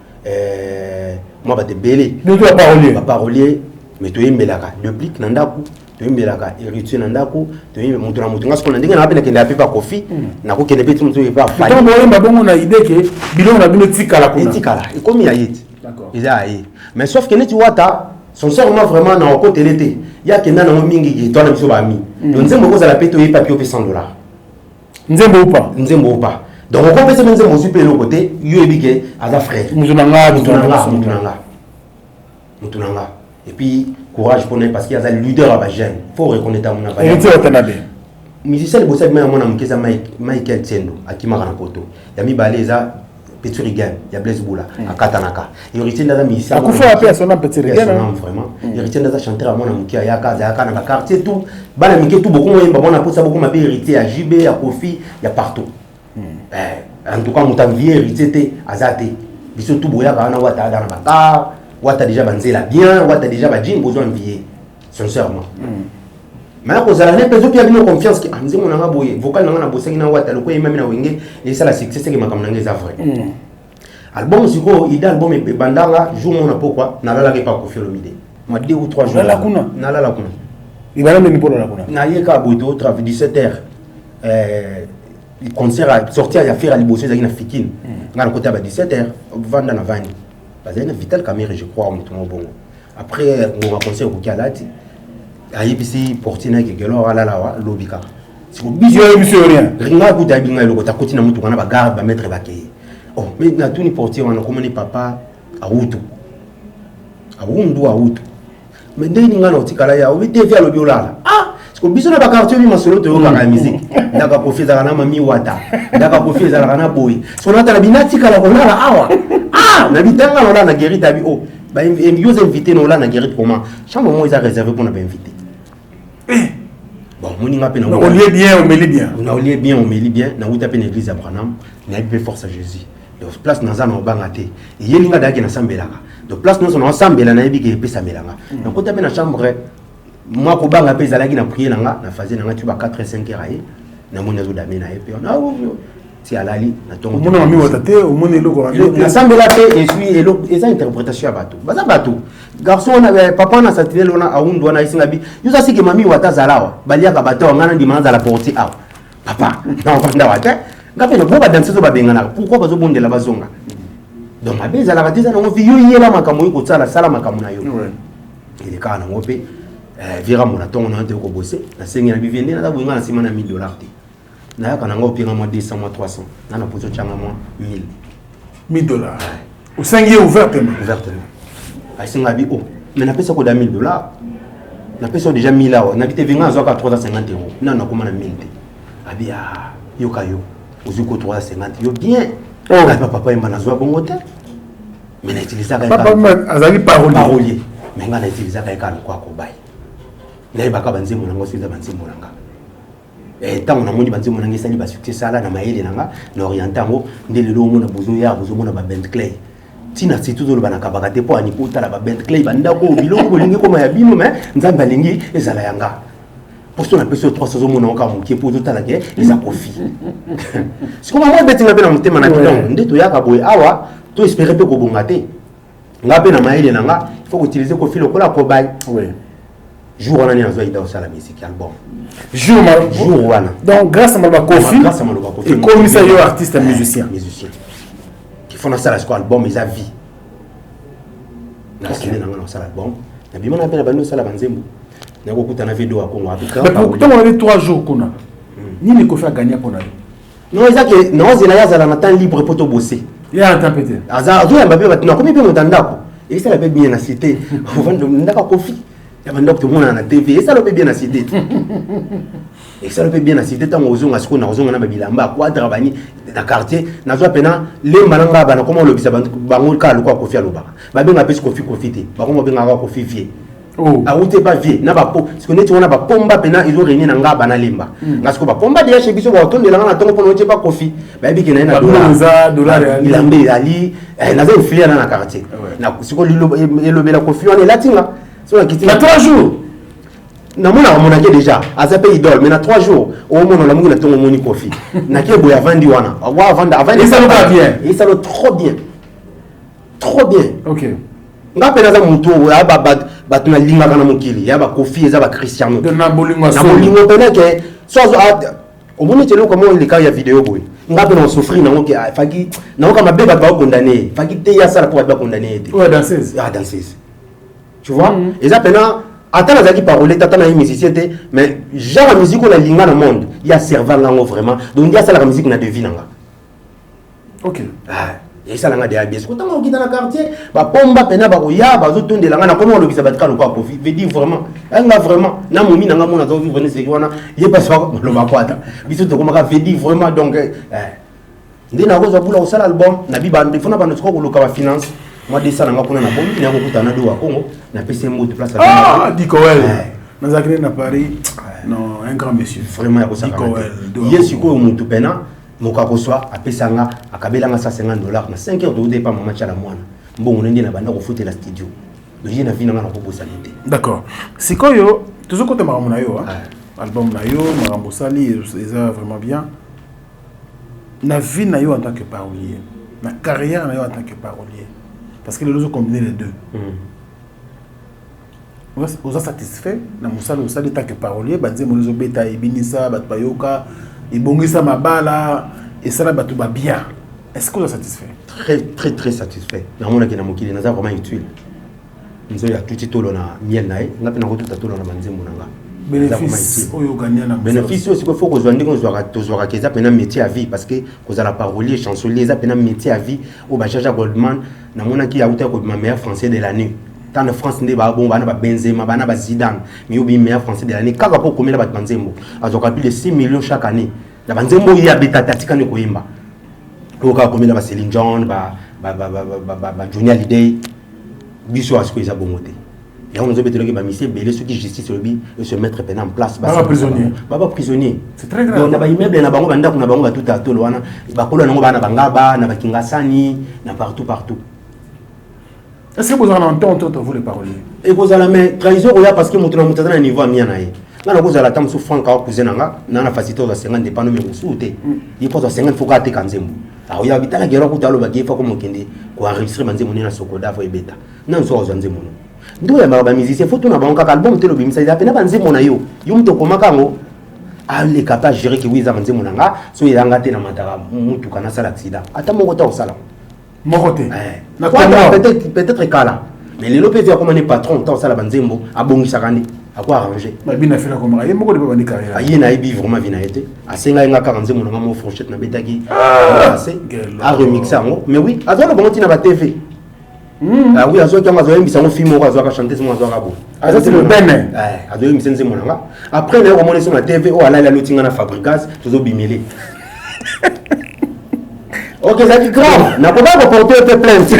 moi ba te belé nous doit parolier ba parolier mais to yembelaka duplique nandaku to yembelaka héritier nandaku to yembe mutu na mutu ngasko na ndinga na pena kende apepa kofi na ko kende peti mutu yepa fa donc moi yemba bongo na idée que bilon na bino tikala kuna tikala et comme il a yeti d'accord il a yi mais sauf que neti wata sincèrement vraiment na ko telete ya kenda na mingi ki to na biso ba mi donc nzembo ko za la peto yepa pio pe $100 nzembo upa donc on peut se mettre mon super le côté yo ebike aza frère mutunanga et puis courage pour nous parce qu'il y a un leader à Bajen faut reconnaître mon avis musicien le bossa mais mon amkeza Michael Tiendo akimaka na poto ya mi baleza Petit Rigan ya Blaise Boula akatanaka et héritier d'aza musicien akufa appeler son nom Petit Rigan vraiment héritier d'aza chanteur à mon amkia ya kaza na quartier tout bana mike tout beaucoup moyen babona pour ça beaucoup ma héritier à JB à Kofi ya partout en tout cas mon vie héritier azate biso tout boya kana wata dans baka wata déjà banzela bien wata déjà ba jing besoin envier sincèrement mais ko zala ne peso pia bino confiance ki anze mon nga boye vocal nga na bosaki na wata loko yema na wenge et ça la succès c'est que makamna ngeza vrai album siko ida album e bandanga jour mon pourquoi na lala ke pas Koffi Olomide moi 2 ou 3 jours na lala kuna ibana ni pour la kuna na yeka boto travail 17h le concert a sorti à faire à Liboso zaki na Fikine ngana côté ba 17h vanda na vani parce que Vital Caméra je crois mutu mo bongo après on va concert ko kialati ayibisi portina ke gelo ala lawa lobika siko biso monsieur rien ringa ku dabinga loko ta kotina mutu kana ba garde ba mettre ba keye oh mais na tuni portier wana comme ni papa awutu mais ndeni ngana otikala ya obite via lobiola siko biso na ba quartier mi masolo to yoka musique ndaka kofeza kana mami wata ndaka kofeza kana boy so na tala binati kala kolala awa na bitanga lola na guérit abi oh ba yose invité no la na guérit comment chambre moi ils réservé pour na ba invité bon moni ngape na on lié bien on méli bien na uta pe na église Abraham na be force à Jésus donc place na zana obangate et yelinga daki na sambelaka donc place nous on sambela na yebi ke pe samelanga donc uta pe na chambre moi ko banga pe zalaki na prier nanga na fazer nanga tu ba 4 5 heures aye na moni zo dame na yepe on si alali na tongo mon ami watate au mon eloko na sambela pe et puis eloko eza interprétation ya bato baza bato garçon na papa na satinel ona aundu na isinga bi yuza siki mami watazalawa baliaka bato ngana ndi manza la porti aw papa na vanda wata ngape no boba dansezo babengana pourquoi bazo bondela bazonga donc abeza la bateza na ngovi yo yela makambo yiko tsala sala makambo na yo il est kana ngope vira mona tongo na ndeko bosser na sengi na bivende na dabunga na sima na $1000 te na yaka na ngopi nga moi 200 moi 300 na poto changa moi $1000 au 5 years ouvertement asinga bi oh mais na pesa ko da $1000 na pesa déjà 1000 awa na bité vinga zo ka 350 euros na na koma na 1000 te abi yo kayo uzuko 350 yo bien oh papa yamba na zo bongo te mais na utiliser ka papa azali parolier mais nga na utiliser ka kwa ko bai na ibaka banzemo nango siza banzemo nanga tant on a moni banze mon ngesa li ba succès sala na maele nanga na orientango ndele lo mona bozo ya bozo mona ba Bentley tina c'est tout le banaka bakate po ani ko tala ba Bentley banda ko biloko bolingi ko ma ya bino mais nzamba lingi ezala yanga pour ça on appelle ça 300 mona encore mon qui pour tout tala ke les a profit c'est comme moi beti ngapena mutema na bidon ndeto yaka boy awa to espérer pe ko bongate ngape na maele nanga il faut utiliser ko filo ko la ko bay oui jour on a dans la musique album jour wana donc grâce à Maloba Kofi et comme ça yo artiste et musicien qui font ça la album ils a vie na sine na ça album na bima na pena bando ça la banzembo na ko kutana video à Congo Afrique mais pourtant on avait 3 jours kuna ni ne Kofi a gagné pour nous non ça que non c'est là ya na temps libre pour to bosser il y a un temps peut-être azar zo ya mbabe batna comme pe motandako et ça la peut bien na cité on va ndaka Kofi ya bandako tout le monde na TV et ça le peut bien na cité et ça le peut bien na cité tant ozonga siko na ozonga na babilamba quadra bani na quartier na zo pena le malanga bana comment le bisa bango ka lo Kofi aloba ba benga pesi Kofi te ba ko benga ka Kofi vie oh a outé pas vie na ba po parce que neti wana ba pomba pena ils ont réuni na nga bana lemba parce que ba pomba déjà chez biso ba tonde la na tongo pono pas Kofi ba bi kena na dollar il ambe ali na zo influer na quartier na siko lilo elobela Kofi on est latinga sur la question 3 jours na mona déjà aza pe idole mais na 3 jours au moment la mungi na tongo moni Kofi na ke boya vandi wana wa vanda avant et ça va bien et ça le trop bien OK nga pena za mutu ya batuna linga kana mukili ya ba Kofi eza ba Cristiano de na bolingo pena ke so au moment telo comment il cas ya vidéo boy nga pena on souffrir na ngoki faki na ngoka mabe ba condamné faki te ya sala pour ba condamné te ouais danseuse tu vois et ça pena attends la qui parole tata na musicien mais genre la musique on a linga dans le monde il y a servant là vraiment donc il y a ça la musique na devine nga OK et ça la de bien quand on quitte dans le quartier ba pomba pena ba koya ba zo tonde la na comment on le bisa batka lo kwa Kofi veut dire vraiment nga vraiment na momi na nga mona zo vivre ne c'est wana il pas ça lo ba kwata biso to comment veut dire vraiment donc ndina ko zo bula osala album na bi bande fona bande ko lo ka finance moi de ça na ngakuna na bombi na ko kutana do wa Congo na PC mot de place à Dikoel na zakine na Paris non un grand monsieur vraiment ya ko saka yesu ko mutu pena moka ko soit apesanga akabelanga $150 na 5 heures de départ mama chala mwana mbongo nende na banda ko fouter la studio donc yena vina na ko bossa nité d'accord sikoyo toujours côté marambo na yo album na yo marambo sali eza vraiment bien na vie na yo en tant que parolier na carrière na yo en tant que parolier parce que les deux ont combiné les deux. Vous êtes satisfait dans mon salle en tant que parolier, banze monezo beta ibinisa batbayoka ibongisa mabala et ça là batu ba bien. Est-ce que vous êtes satisfait? Très satisfait. Na mona ke na mokili na za vraiment utile. Nzo ya tuti tolo na miel nae, ngape na ko tuta tolo na banze monanga. Bénéfice oyo gagner na bénéfice aussi qu'il faut que zwandi ko zwaka keza pena métier à vie parce que cause la parolier chansonnier ça pena métier à vie au Bajaja Goldman na mona ki a outé ko meilleur français de l'année tant de France ndé ba bon bana ba Benzema bana ba Zidane mais obi meilleur français de l'année kaka po komela ba banzembo azoka plus de 6 millions chaque année la banzembo il y a betata tikane ko yimba ko ka komela ba Celine John ba Johnny Hallyday biso asko isa bongote. Et on nous a dit que monsieur Belé ceux qui justice et se mettre en place baba prisonnier c'est très grave on a ba immeuble na bango banda kuna bango tout à tout wana ba kola nango bana bangaba na bakingasani na partout est-ce que vous en entendez entre vous les paroliers et vous allez mais trahison là parce que mutuna mutana niveau amia nae na ko zala tam su franc ka cousin nga na facilité aux 50 dépend mais musuté il faut 50 faut ka te kanzembo alors il y a bitala gero ko talo ba gefa ko mokende ko enregistrer manzemo na sokoda fo ebeta na nso ozanzemo ndo ya ba musicien faut tout na bango kaka album telo bimisa ya pena banzemo na yo mto komaka ngo ale capable gérer que wiza banzemo na nga so yanga te na matara mutu kana sala accident ata moko ta osala moko te na peut-être kala mais les lopé ya comme un patron ta osala banzemo abongisa kandi akwa arranger ba bina fela comme ay moko de ba ndika ya ayi na ibi vraiment vina été asenga nga ka banzemo na mo fourchette na betaki a remixer ngo mais oui azalo bango tina ba TV ah oui, azo qui amazo yembi sango film azo ka chanter son azo ka bo. Azo c'est le bene. Azo yembi senze monanga. Après na ko sur la TV o ala la lotinga na fabricage tozo bimele. OK, ça dit grave. Na ko ba ko porter plainte.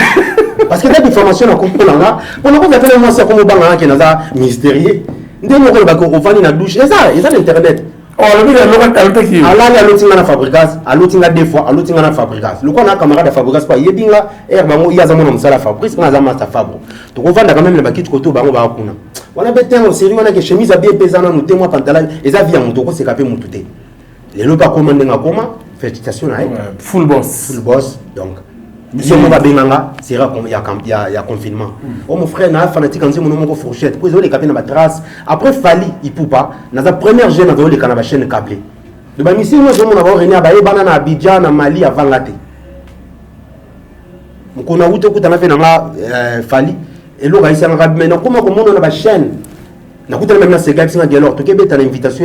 Parce que la diffamation na ko polanga, on a ko appelé moi ça comme banga qui na za mystérieux. Ndé mo ko ba ko fani na douche. Et ça l'internet. Oh, le mec, il a qualité qui. Alali alotinga na Fabregas, alotinga deux fois, alotinga na Fabregas. Le quoi na camarade de Fabregas pas yebinga bango iya zama na msala Fabrice nga zama master Fabro. To ko vanda quand même le bakiti koto bango ba kuna. Wana betenga au sérieux wana ke chemise a bien pesana no témoin pantalon eza via moto ko sekape mututé. Les loba commandé nga koma, félicitations à elle. Full boss. Full boss donc. Si on va benganga, c'est rare il y a confinement. Oh mon frère na fanatique en mon nom fourchette. Pour les capés na trace. Après Fali, il peut pas. Dans la première jeune dans les canaba chaîne câblée. Le ba misi moi on a rené à Baye banana Abidjan na Mali avant laté. On a wuto kuta na fait na Fali et lo gaisa na mais comment on a ba chaîne. Na kuta même na sega singa dialogue. To kebe ta l'invitation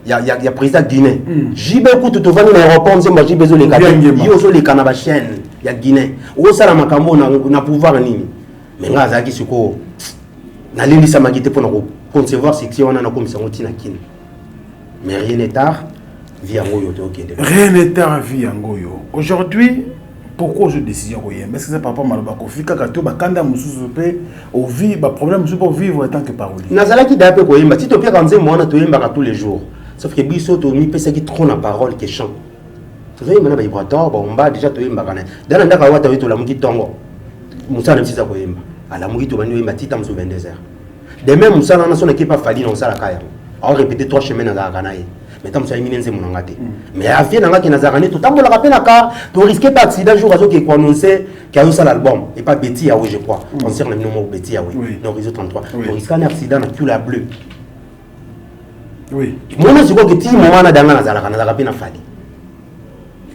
il y a président Guinée. Jibe kutu to vani na aéroport nzemba jibe zo les capés. Yo zo les canaba chaîne. Ya Guinée. Ou ça la makambo na pouvoir nini. Mais nga zaki siko na lindi sa magité pour na concevoir section na comme ça na kin. Mais rien n'est tard. Via ngoyo to kende. Rien n'est tard via ngoyo. Aujourd'hui, pourquoi je décision koyem? Est-ce que c'est papa maloba ko fika ka to ba kanda mususu pe au vivre ba problème mususu pour vivre en tant que parolier. Nazala ki dape koyemba ti to pia kanze mwana to yemba tous les jours. Sauf que biso to mi pesa ki trop na parole que chant. Tu sais, maintenant, il on va déjà te yemba kana. Dans la kawa ta weto la muki tongo. Musa na msisa ko yemba. Ala muki to bani yemba tita mso 22h. De même musa na son équipe pas fali dans ça la kaya. On répéter 3 chemins dans la kana. Mais tant musa yemine nze monangate. Mais a vie nanga ki na zakane tout tambola rappel na car, to risquer pas accident jour azo qui annoncer qu'il y a eu ça l'album et pas Betty Yaoui je crois. Concert le nom Betty Yaoui. Dans réseau 33. To risquer un accident na la bleu. Oui. Moi je crois que ti moment na danga na zalaka na zakapena fali.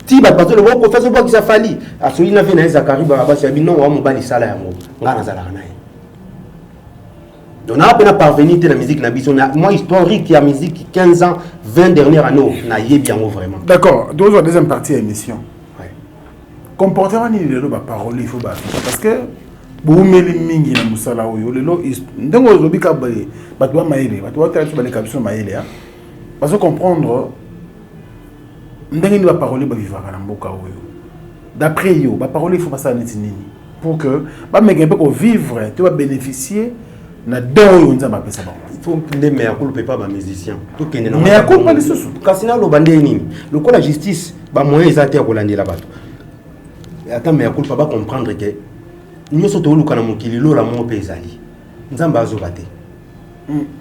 Ti ba parce le professeur pas qui ça fali a celui na fait na Zakari ba ba c'est non wa mobali sala yango ngana zala kana. Donc on a peine parvenir de la musique na biso moi historique il y a musique 15 ans 20 dernières années na yé bien vraiment. D'accord, donc la deuxième partie de l'émission. Ouais. Comportement ni le ba parole il faut ba parce que boumeli mingi na musala oyo lelo ndongo zobika ba to maele ba to ta ba les captions maele hein. Parce que comprendre ndenge ni ba parole ba vivre na mboka oyo d'après yo ba parole il faut passer neti nini pour que ba meke pe ko vivre tu vas bénéficier na don yo nzamba pesa ba il faut ne mais à culpa pas ba musicien tout kende na mais à culpa les sous kasina lo bande nini le ko la justice ba moyen ezate ya kolandela bato attends mais à culpa pas comprendre que nyoso to luka na mokili lo la mo pezali nzamba azobate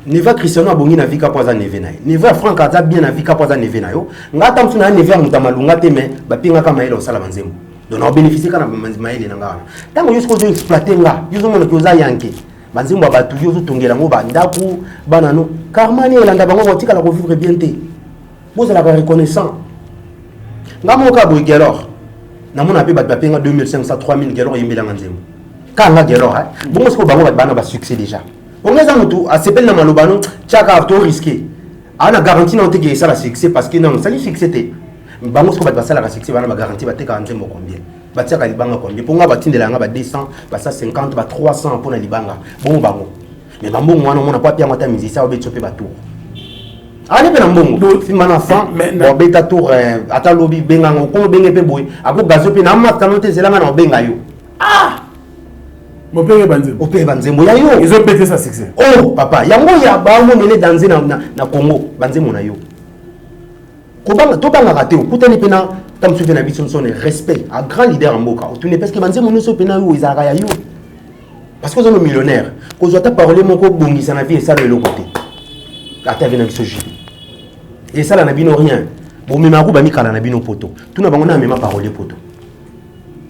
Neva Cristiano abongi na vika poza neve na ye. Neva Franck aza bien na vika poza neve na yo. Ngata msuna neve amuta malunga te me bapinga kama ile osala banzembo. Donc na bénéficier kana maile na ngana. Tango yosko zo exploiter nga, yozo mona koza yanke. Banzembo abatu yozo tongela ngo ba ndaku banano. Karmani elanda bango botika la vivre bien te. Boza la reconnaissant. Ngamo ka boy gelor. Na mona pe bapinga 2500 3000 gelor yembela nzembo. Kanga gelor ha. Bongo siko bango bana ba succès déjà. On est en tout, à ce bel malobano, tchaka a tout risqué. On a garanti non que ça la succès parce que non, ça lui succès. Bango ce qu'on va passer la succès, on a garanti va te garantir mon combien. Va tchaka libanga combien. Pour moi va tinde la nga va 200, va ça 50, va 300 pour la libanga. Bon bango. Mais bango moi on n'a pas bien monter musicien, on va choper ba tour. Allez ben bango. Si man enfant, on beta tour ata lobby benga ko benga pe boy. Ako gazo pe na mat kanote zelanga na benga yo. Ah! Mon père est bandé. Mon père est bandé. Ils ont pété sa succès. Oh, papa, yango ya ba mo mené danser na Congo, bandé mon ayo. Kobanga to banga raté, kutani pena tam souvenir na biso son respect à grand leader en boka. Tu ne parce que bandé mon so pena yo izaka ya yo. Parce que ils sont millionnaires. Ko zo ta parler mon ko bongisa na vie et ça le côté. Ata vena biso ji. Et ça la na bino rien. Bon mais ma ko ba mi kala na bino poto. Tu na bango na même parole poto.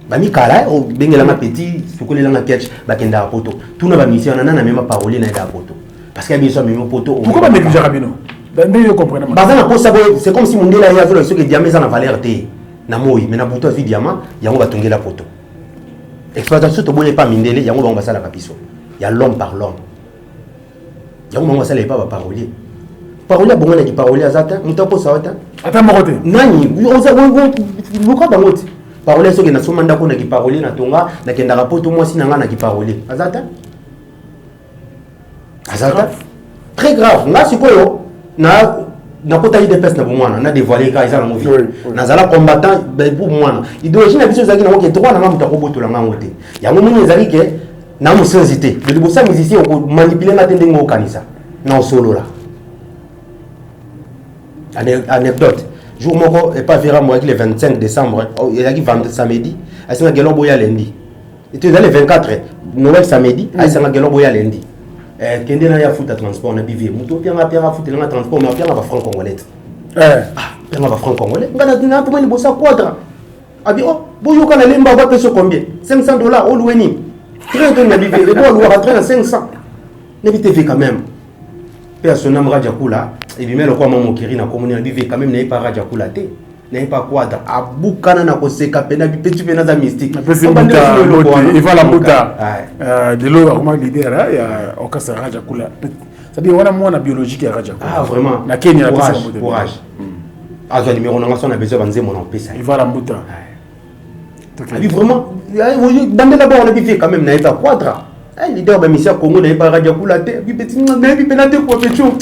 Bami kala o bengela na petit sokolela na catch bakenda poto tuna ba mission na na même parole na da poto parce que biso même poto pourquoi ba négliger rabino ben yo comprendre baza na posa c'est comme si mondela ya zo ce que diamant na valeur té na moi mais na poto vi diamant yango batongela poto exploitation to boye pas mindele yango ba basala kapiso ya l'homme par l'homme yango bango basala pas ba parolier parolier bongo na di parolier azata mutapo sawata ata mokote nani oza luka bangote parole soki na somanda ko na ki parole na tonga na kenda rapport moi si nanga na ki parole azata très grave nga sikoyo na kota ide pes na bomwana na dévoiler ka izala movi na zala combattant pour mwana idéologie na biso zaki na ko droit na mamuta ko botola ngango te yango moni ezali ke na mo sensité de bossa musicien ko manipuler na tende ngo kanisa na solo la Anecdote. Jour moko et pas verra moi le 25 décembre, il a dit vendredi samedi, a singa gelo boya lundi. Et tu le 24 Noël samedi, a singa gelo boya lundi. Kende na ya futa transport na bivi. Muto pia futa na transport na pia na ba franc congolais. Pia na ba franc congolais. Ngana na pour ni bossa quadra. Abi oh, boyo kana lemba va peso combien? $500 au loueni. Très de na bivi, le bon louer rentrer à 500. N'habite fait quand même. Personne n'a Rajakula, et bien le quoi mon kiri na commune bive quand même n'est pas Rajakula té, n'est pas quadra. A boukana na koseka pena petit pena za mystique. Il va la muta. De l'eau comment l'idée là, il y a au cas Rajakula. C'est-à-dire on a moins la biologique à Rajakula. Ah vraiment. Na Kenya la courage. Ah ça numéro on a besoin de mon empêcher. Il va la muta. Ah vraiment, dans d'abord on a bive quand même n'est pas quadra. Le leader de Missia Congo n'est pas Rajakula, puis petit n'a pas pénalité pour Pétion.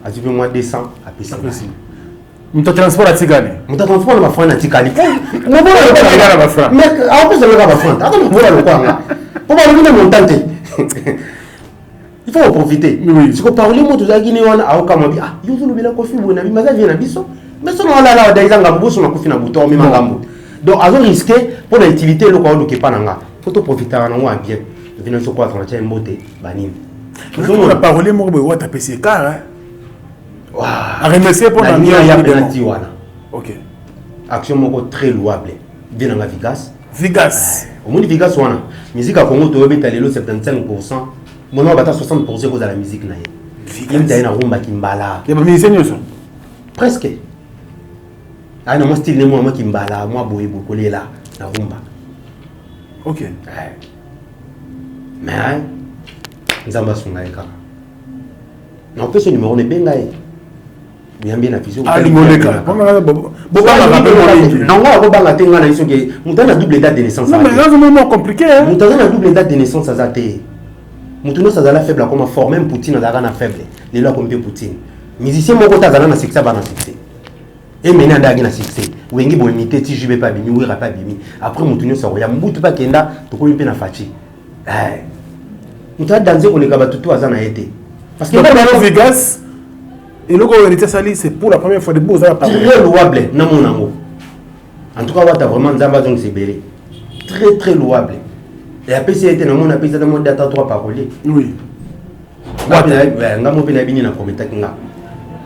A dit moi 200 à Pessa. Mon transport à Tigani. Mon transport va faire un Tigani. Mon bon va faire. Mais après ça va faire. Attends, mon bon le quoi. Pour va le monter. Il faut en profiter. Si vous parlez moi tout ça Guinée on a aucun mabi. Ah, yo zo bila kofi bo na bi maza vient na biso. Mais ça on là dans izanga mboso na kofi na bouton mi mangambo. Donc azo risquer pour l'activité le quoi le pas nanga. Faut to profiter na moi bien. Venons sur quoi on tient mbote banine. On a parlé moi be wata PC car hein. Waouh. À remercier pour la mise ya penalty wana. OK. Action moko très louable. Bien na Vigas. Vigas. Au monde Vigas wana. Musique à Congo to beta lelo 75%. Mono bata 60% cause de la musique na ye. Vigas na rumba kimbala. Il y a des musiciens sont. Presque. Ah non, moi style moi kimbala, moi boye bokolé là na rumba. OK. Mais nzamba sunga eka. Na pe ce numéro ne benga e. Bien na physio. Ah limoleka. Non on banga tenga na iso ke mutana double date de naissance. Non mais c'est vraiment compliqué hein. Mutana double date de naissance ça té. Mutuno ça la faible comme fort même Poutine na na faible. Les là comme Poutine. Musicien moko tazana na succès ba na succès. Et maintenant ndagi na succès. Wengi bo imité ti jibe pas bimi, wira pas bimi. Après mutuno ça ya mbutu pa kenda to ko mpe na fachi. Mutuno danser ko le gaba tutu azana été. Parce que dans Vegas et le gouvernement sali c'est pour la première fois de beaux à très louable na monango. En tout cas wata vraiment nzamba donc c'est belé. Très très louable. Et après c'est été na mon appel ça dans data 3 paroliers. Oui. Wata ngamo pe na bini na kometa kinga.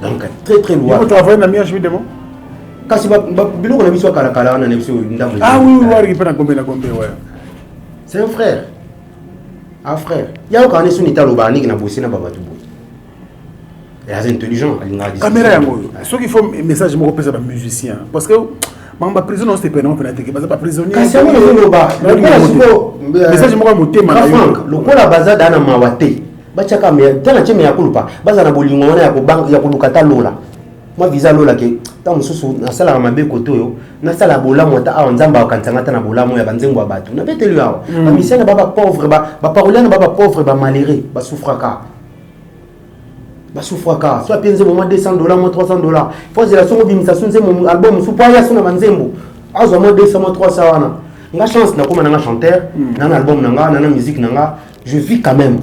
Donc très très louable. Tu travailles na mia évidemment. Kasi ba biloko na biso kala kala na biso ndambo. Ah oui oui, oui, na gombe ouais. C'est un frère. Un frère. Il y a aucun son italo bani na bossi na babatu. Il est intelligent, il a dit. Caméra yango. Ce qu'il faut message mo repesa ba musicien parce que mamba prison non c'était pas non penalty parce pas prisonnier. Kasi mo no ba. Message mo ko motema na yo. Lokola bazada na mawate. Bachaka me tana cheme ya kulupa. Baza na bolingo wana ya ko bank ya kolukata lola. Moi visa lola ke ta mususu na sala mabe koto yo. Na sala bolamu ta a nzamba akantanga ta na bolamu ya banzengo ya batu. Na betelu yawo. Ba misena baba pauvre ba paroliana baba pauvre ba malheureux ba souffraka. Ba souffraka. Soit penze moment $200 moins $300. Faut la songo bimisasun ze mon album soupa ya sona banzembo. Azo moins 200 moins 300 wana. Nga chance na koma na chanteur, na album nanga, na musique nanga, je vis quand même.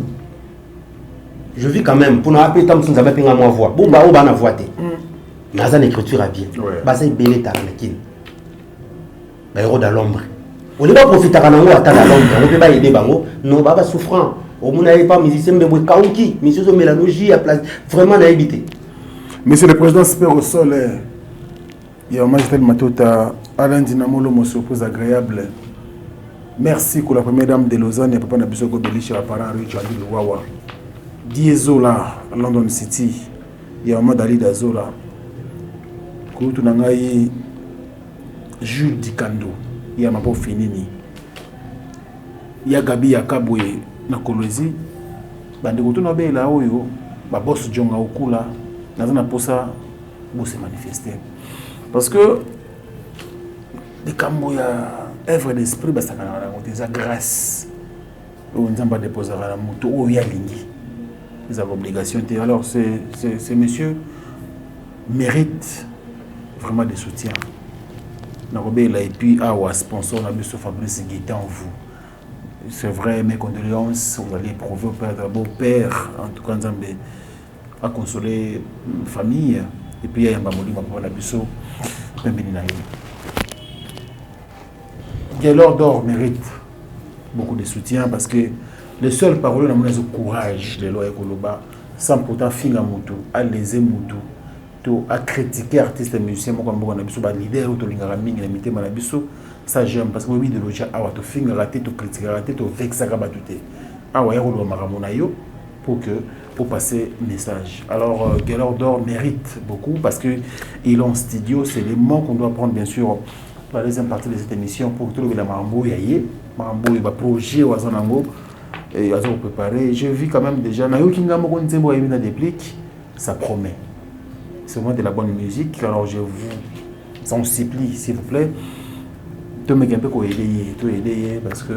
Je vis quand même pour na appeler tam sun zaba pinga moi voix. Bon ba o ba na voix té. Mais ça l'écriture à bien. Bah ça belé ta nakin. Bah héros dans l'ombre. On ne va profiter quand on va dans l'ombre. On ne peut pas aider bango. Non bah souffrant. Au monde n'avait pas musicien mais boy kauki. Monsieur so mélange à place vraiment na éviter. Monsieur le président Super au sol. Il y a un magistrat Matota Alain Dinamolo mon surprise agréable. Merci pour la première dame de Lausanne et papa na biso ko belisha parent Richard Wawa. Diesola London City. Il y a un Dali d'Azola. Kutu nangai Jules Dikando. Il y a ma pauvre finini. Il y a Gabi Yakabwe na Kolwezi. Bande kutu na be la oyo. Ba boss Jonga Okula. Nazana posa bo se manifester. Parce que les cambo ya œuvre d'esprit ba sakana na za grâce. On nzamba déposer la moto o ya lingi. Ils avaient obligation. Alors ces messieurs méritent vraiment des soutiens. Et puis, sponsor, Fabrice Guetta en vous. C'est vrai, mes condoléances, on va les prouver au père de beau père, en tout cas, à consoler la famille. et puis il y a un Molimo pour la biso pembeni na yo. Gaylor d'or mérite beaucoup de soutien parce que les seules paroles dans mon courage de loyer koloba sans pourtant finga mutu à léser mutu to à critiquer artistes et musiciens moi comme na biso ba leader to lingara mingi na mitema na biso ça j'aime parce que oui de loja awa to finga raté to critiquer raté to vexa ka batuté awa ya koloba makamona yo pour passer message. Alors Gaylor d'or mérite beaucoup parce que il est en studio, c'est les mots qu'on doit prendre bien sûr la deuxième partie de cette émission pour trouver la Marambo Yaye. Marambo il va projet au Azanango et à préparer. Je vis quand même déjà Nayo Kingamo Konzembo Yemina Déplique, ça promet. C'est vraiment de la bonne musique. Alors je vous en supplie s'il vous plaît de me gagner pour aider parce que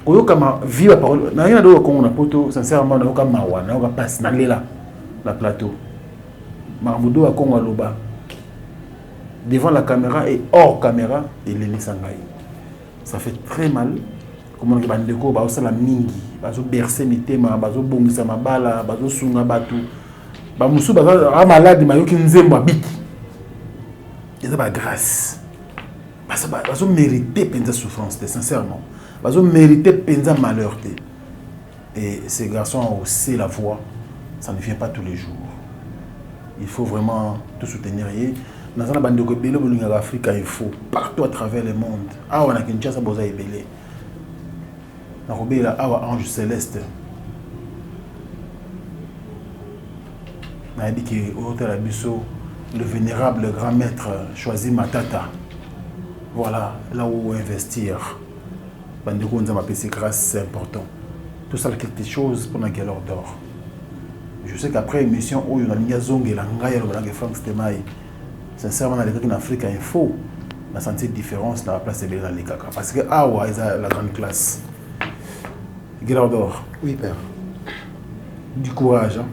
Koyo kama vie la parole na rien d'autre qu'on a poto sincèrement na kama wana na passe na lela la plateau Marambo a Kongo loba devant la caméra et hors caméra il est sangai ça fait très mal comment que bandeko ba osala mingi bazo bercer mitema bazo bongisa mabala bazo sunga batu ba musu bazo malade mayoki nzembo abiki c'est pas grâce bazo mériter penza souffrance sincèrement bazo mériter penza malheur et ces garçons ont haussé la voix ça ne vient pas tous les jours il faut vraiment tout soutenir dans la bande de Belé Bolinga Afrique il faut partout à travers le monde ah on a Kinshasa boza ebele na robela awa ange céleste na biki hôtel Abisso le vénérable grand maître choisi Matata voilà là où investir bande de Gonza m'appelle grâce c'est important tout ça quelque chose pour la Gaylor d'or je sais qu'après émission où on a ligne zongue la ngaya le Frank Stemai sincèrement, dans les Afrique, il faut la sentir différence dans la place de dans les caca. Parce que Awa est la grande classe. Gaylor d'or. Oui, père. Du courage. Hein?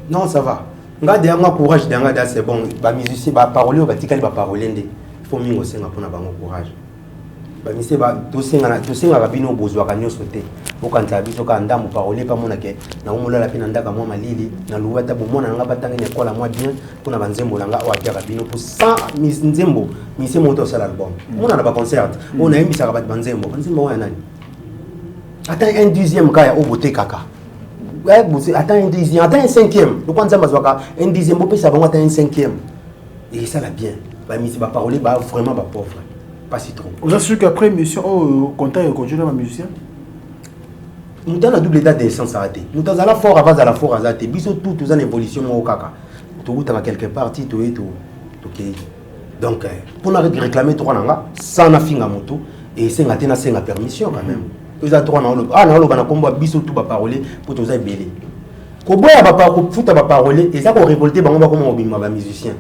Non, ça va. Regarde, moi, courage, c'est bon. Les musiciens, les paroles, les paroles, il faut mieux aussi pour avoir courage. Les musiciens, tous ces gens besoin de sauter. Quand tu as besoin de parler, pas mon accueil. Na umula la pina ndaka mwa malili na luwata bomona nga batanga ne kola mwa bien kuna banzembo langa o akya kabino pour 100 nzembo mise moto sala album mona na ba concert on a imbisa ka banzembo wa nani attends un deuxième cas ya obote kaka ouais attends un deuxième attends un cinquième le kwanza bazwaka un deuxième bo pesa bango attends un cinquième et ça la bien ba mise ba parler ba vraiment ba pauvre pas si trop vous assurez qu'après émission au contact et continuer ma musicien. Nous avons un double état d'essence à rater. Nous avons à la fort avant à la fort à rater. Bisous tout en évolution au caca. Tout le monde quelque part, tout. Donc, pour nous réclamer tout ça, sans affinga moto et c'est une permission quand même. Nous avons trois na combat bisous tout ba parler pour tous belé. Ko boya ba futa ba parler et ça ko révolter bango comme obima ba musicien.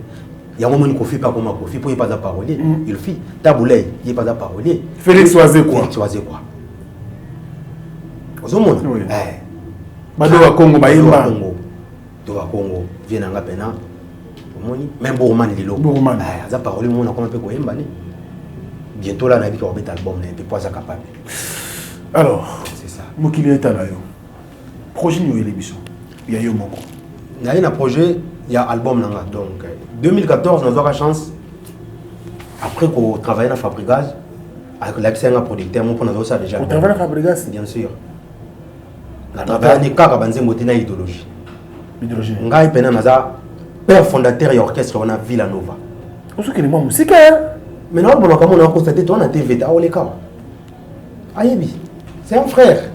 Il y a un moment où il ne fait pas comme un coffee pour ne pas parler. Il fait taboulay, il n'est pas parler. Félix Oisé quoi. Félix Oisé quoi. Oui. Badoa Congo Baïmba. Doa Congo vient en pena. Même Bourman Lilo. Bourman. Ça parole mon a comme un peu Koemba. Bientôt là on a vu qu'on va mettre album et puis pas ça capable. Alors, c'est ça. Mokili est là yo. Projet nous est l'émission. Il y a eu moko. Il y a un projet, il y a album là donc 2014 nous avons la chance après qu'on travaille dans Fabrigaz avec l'accès à un producteur mon on a ça déjà. On travaille dans Fabrigaz bien sûr. La travail kaka banzembo tena idéologie. Idéologie. Ngai pena naza père fondateur et orchestre on a Villanova. On sait que les moi musique. Mais non bon comme on a constaté toi on a TV ta oleka. Ayebi. C'est un frère.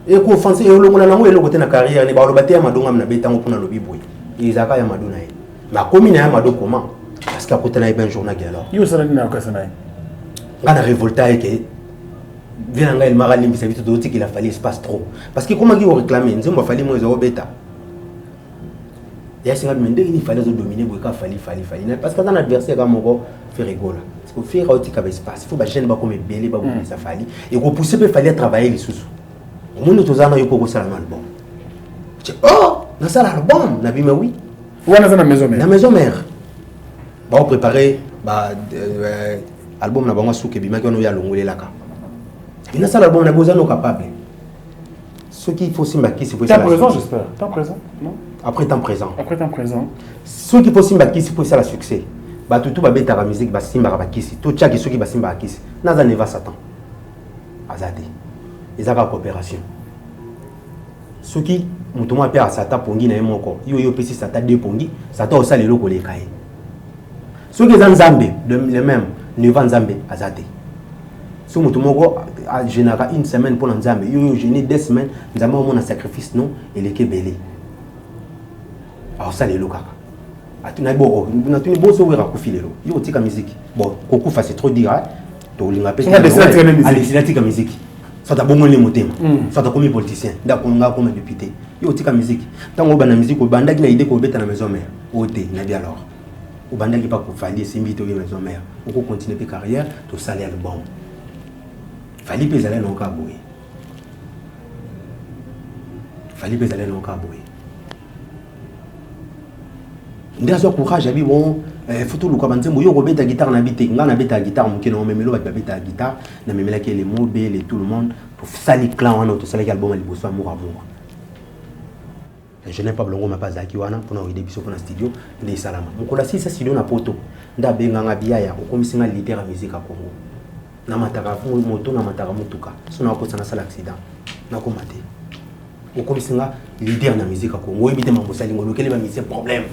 Et ko offensé et lo mona nango elo côté na carrière ni ba lo baté madonga na betango pour na lobi boy. Izaka ya madona ye. Ma commune ya mado comment parce qu'à côté na ben journal alors. Yo ça na ka sana. Ngana révolta et que vient nga il m'a rallié mais ça veut dire qu'il a fallu espace trop parce que comment il réclamer nzembo fallait moi zo beta. Il y a 50 minutes il fallait dominer boka fallait parce que dans l'adversaire comme moko fait rigoler. Parce que faire autre qu'il espace, il faut ba jeune ba comme belé ba ça fallait et ko pousser peut fallait travailler les sous. Au monde tozana yo ko ça album. Oh, na ça album na bima oui. Ou na la maison mère. La maison mère. Ba préparer ba album na bango souke bima ko no ya longolé là ka. Il a ça l'album na besoin no capable. Ce qu'il faut aussi marquer c'est pour ça. T'es présent j'espère. T'es présent non? après temps présent. Ceux qui possible bakisi pour ça le succès. Ba tout ba beta la musique ba simba ba bakisi. Tout chaque ceux qui ba simba bakisi. Naza ne va Satan. Azate. Ils ont la coopération. Ceux qui mutumo apia à Satan pongi na moko. Yo pesi Satan deux pongi, Satan osa lelo ko le kai. Ceux qui ont Nzambe, le même ne va Nzambe azate. Si mutumo ko général une semaine pour Nzambe, yo géné 2 semaines, Nzambe au mon sacrifice non et les kebele. Alors ça les lokaka. Atuna bo na tuni bo so wera ku filelo. Yo tika musique. Bon, koku fa c'est trop dire. To linga pe. Allez, c'est la tika musique. Ça t'a bon les motema. Ça t'a comme politicien. D'accord, nga comme député. Yo tika musique. Tant on ba na musique au banda qui na idée ko beta na maison mère. Oté na bien alors. Au banda qui pas ko fali simbi to maison mère. On ko continuer pe carrière, to salaire bon. Fali pe zala na ka boye. Fali pe zala na ka boye. Ndazo courage abi bon photo lu kabanze mo yo robeta guitare na bité nga na beta guitare mo keno memelo ba beta guitare na memela ke les mots les tout le monde pour sali clan wana to sali album ali boso amour amour. Je n'ai pas blongo ma pas zaki wana pour na idée biso pour na studio de salama. Mo kola si ça studio na poto nda benga nga biaya o komisinga leader musique à Congo. Na mataka moto na mataka mutuka. Sona ko sana sala accident. Na ko maté. O komisinga leader na musique à Congo ebite mambo sali ngolo kele ba mise problème.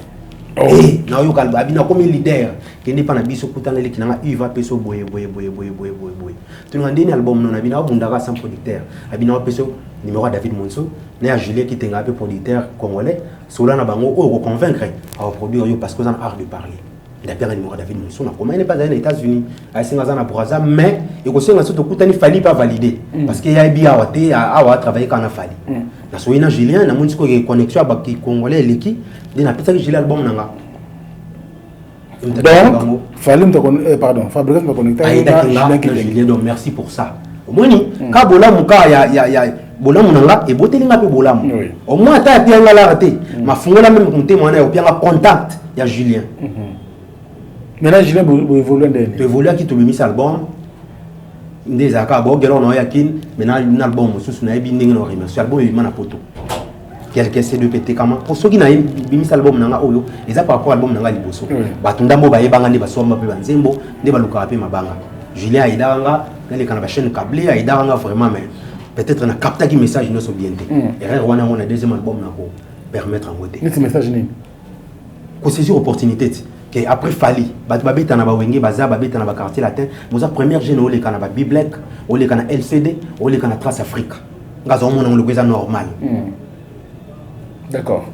Eh, na yo kalba abina comme leader qui n'est pas na biso kutana le kinanga Uva peso boye. Tu n'as ndeni album non abina bundaka sans producteur. Abina peso numéro David Monso, na Julien qui tenga peu producteur congolais, cela na bango o convaincre à produire yo parce que ça art de parler. Il a perdu numéro David Monso na comment il n'est pas dans les États-Unis, à singa na pour ça mais il ko senga surtout kutani fali pas valider parce qu'il y a bien à travailler quand on a fallu. Na soina Julien na monsko connexion ba ki congolais leki dina pesa que j'ai l'album nanga. Donc, fallait me pardon, fabriquer me connecter avec Julien, donc merci pour ça. Au moins ni ka bola muka ya bola munanga et botelinga pe bola mu. Au moins ta pia ngala raté. Ma fungola même compter moi na au pia contact ya Julien. Maintenant Julien vous évoluer ndene. Tu évoluer qui te mis album. Ndeza ka bo gelo no yakin, maintenant l'album sous na ebi ndenge no remercier album il mana poto. Quelqu'un essaie de péter comment pour ceux qui n'ont mis album nanga oyo ils a par rapport album nanga liboso batundambo ba yebanga ne basomba pe banzembo ne baluka pe mabanga Julien aidanga les kana ba chaîne câblée aidanga vraiment mais peut-être na capta qui message no so bien té erreur wana on a deuxième album nako permettre en côté ce message ni ko saisir opportunité que après fali bat babeta na ba wenge baza babeta na ba quartier latin moza première jeune ole kana ba biblek ole kana LCD ole kana Trace Afrique ngazo mona ngolo kweza normal. D'accord.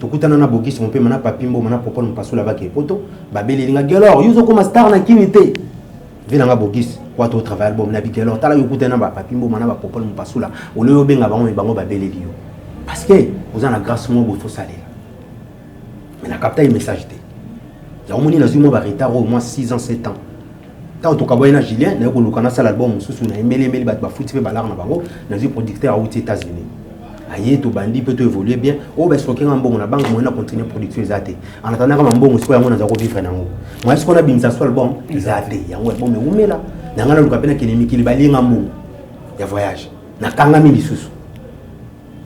Tokutana na bogis mon pe mana papimbo mana popol mpaso la bake poto babeli linga gelor yuzo comme star na kimité vina nga bogis kwa to travail album na bigelor tala yokutana ba papimbo mana ba popol mpaso la ole yo benga bango babeli liyo parce que vous en la grâce mo faut saler mais na capta un message té ya omoni na zumo ba retard au moins 6 ans 7 ans ta to kaboyena Julien na ko lukana sala album susu na emeli ba futi pe balar na bango na zu producteur aux États-Unis. Aïe to bandi peut évoluer bien oh ben ce qu'on a bon na banque moi na continuer production zate en attendant comme bon soit on a zako vivre nango moi est-ce qu'on a bien ça soit bon zate yango bon mais umela na ngana luka pena kinemi kili bali ngambo ya voyage na kanga mi lisusu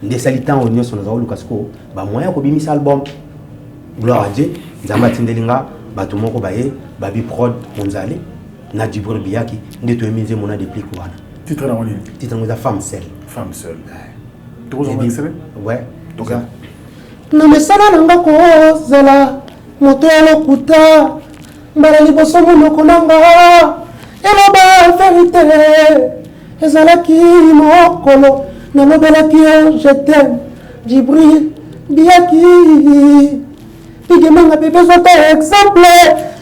nde salita on nyo sona zako luka sko ba moya ko bimisa album gloire à Dieu nzamba tindelinga bato moko baye babi prod monzali na Djibril Biaki nde to eminze mona depuis quoi titre na woni titre ngoza femme seule ouais donc na mesana nanga kozela moto ya lokuta mbala liboso monoko nanga eloba verité ezalaki mokolo nalobelaki yo je t'aime Djibril Biaki pigemanga pe bezota exemple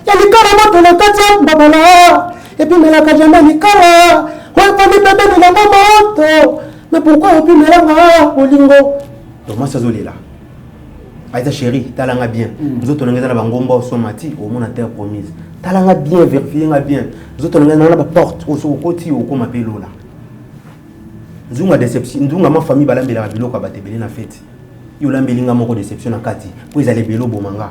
ya likala moto na kati ya mbabala epi melaka jambe likala wepami pembeni na moto. Mais pourquoi on peut me rendre au lingo? Donc moi ça zolé là. Aïta chérie, talanga bien. Nous autres on est dans la bangomba au somati au monde à terre promise. Talanga bien, vérifier bien. Nous autres on est dans la porte au côté au comme appelé là. Nous ma déception, nous ma famille balambe la bilo ka batebele na fête. Yo lambelinga moko déception na kati. Pour ils aller bélo bomanga.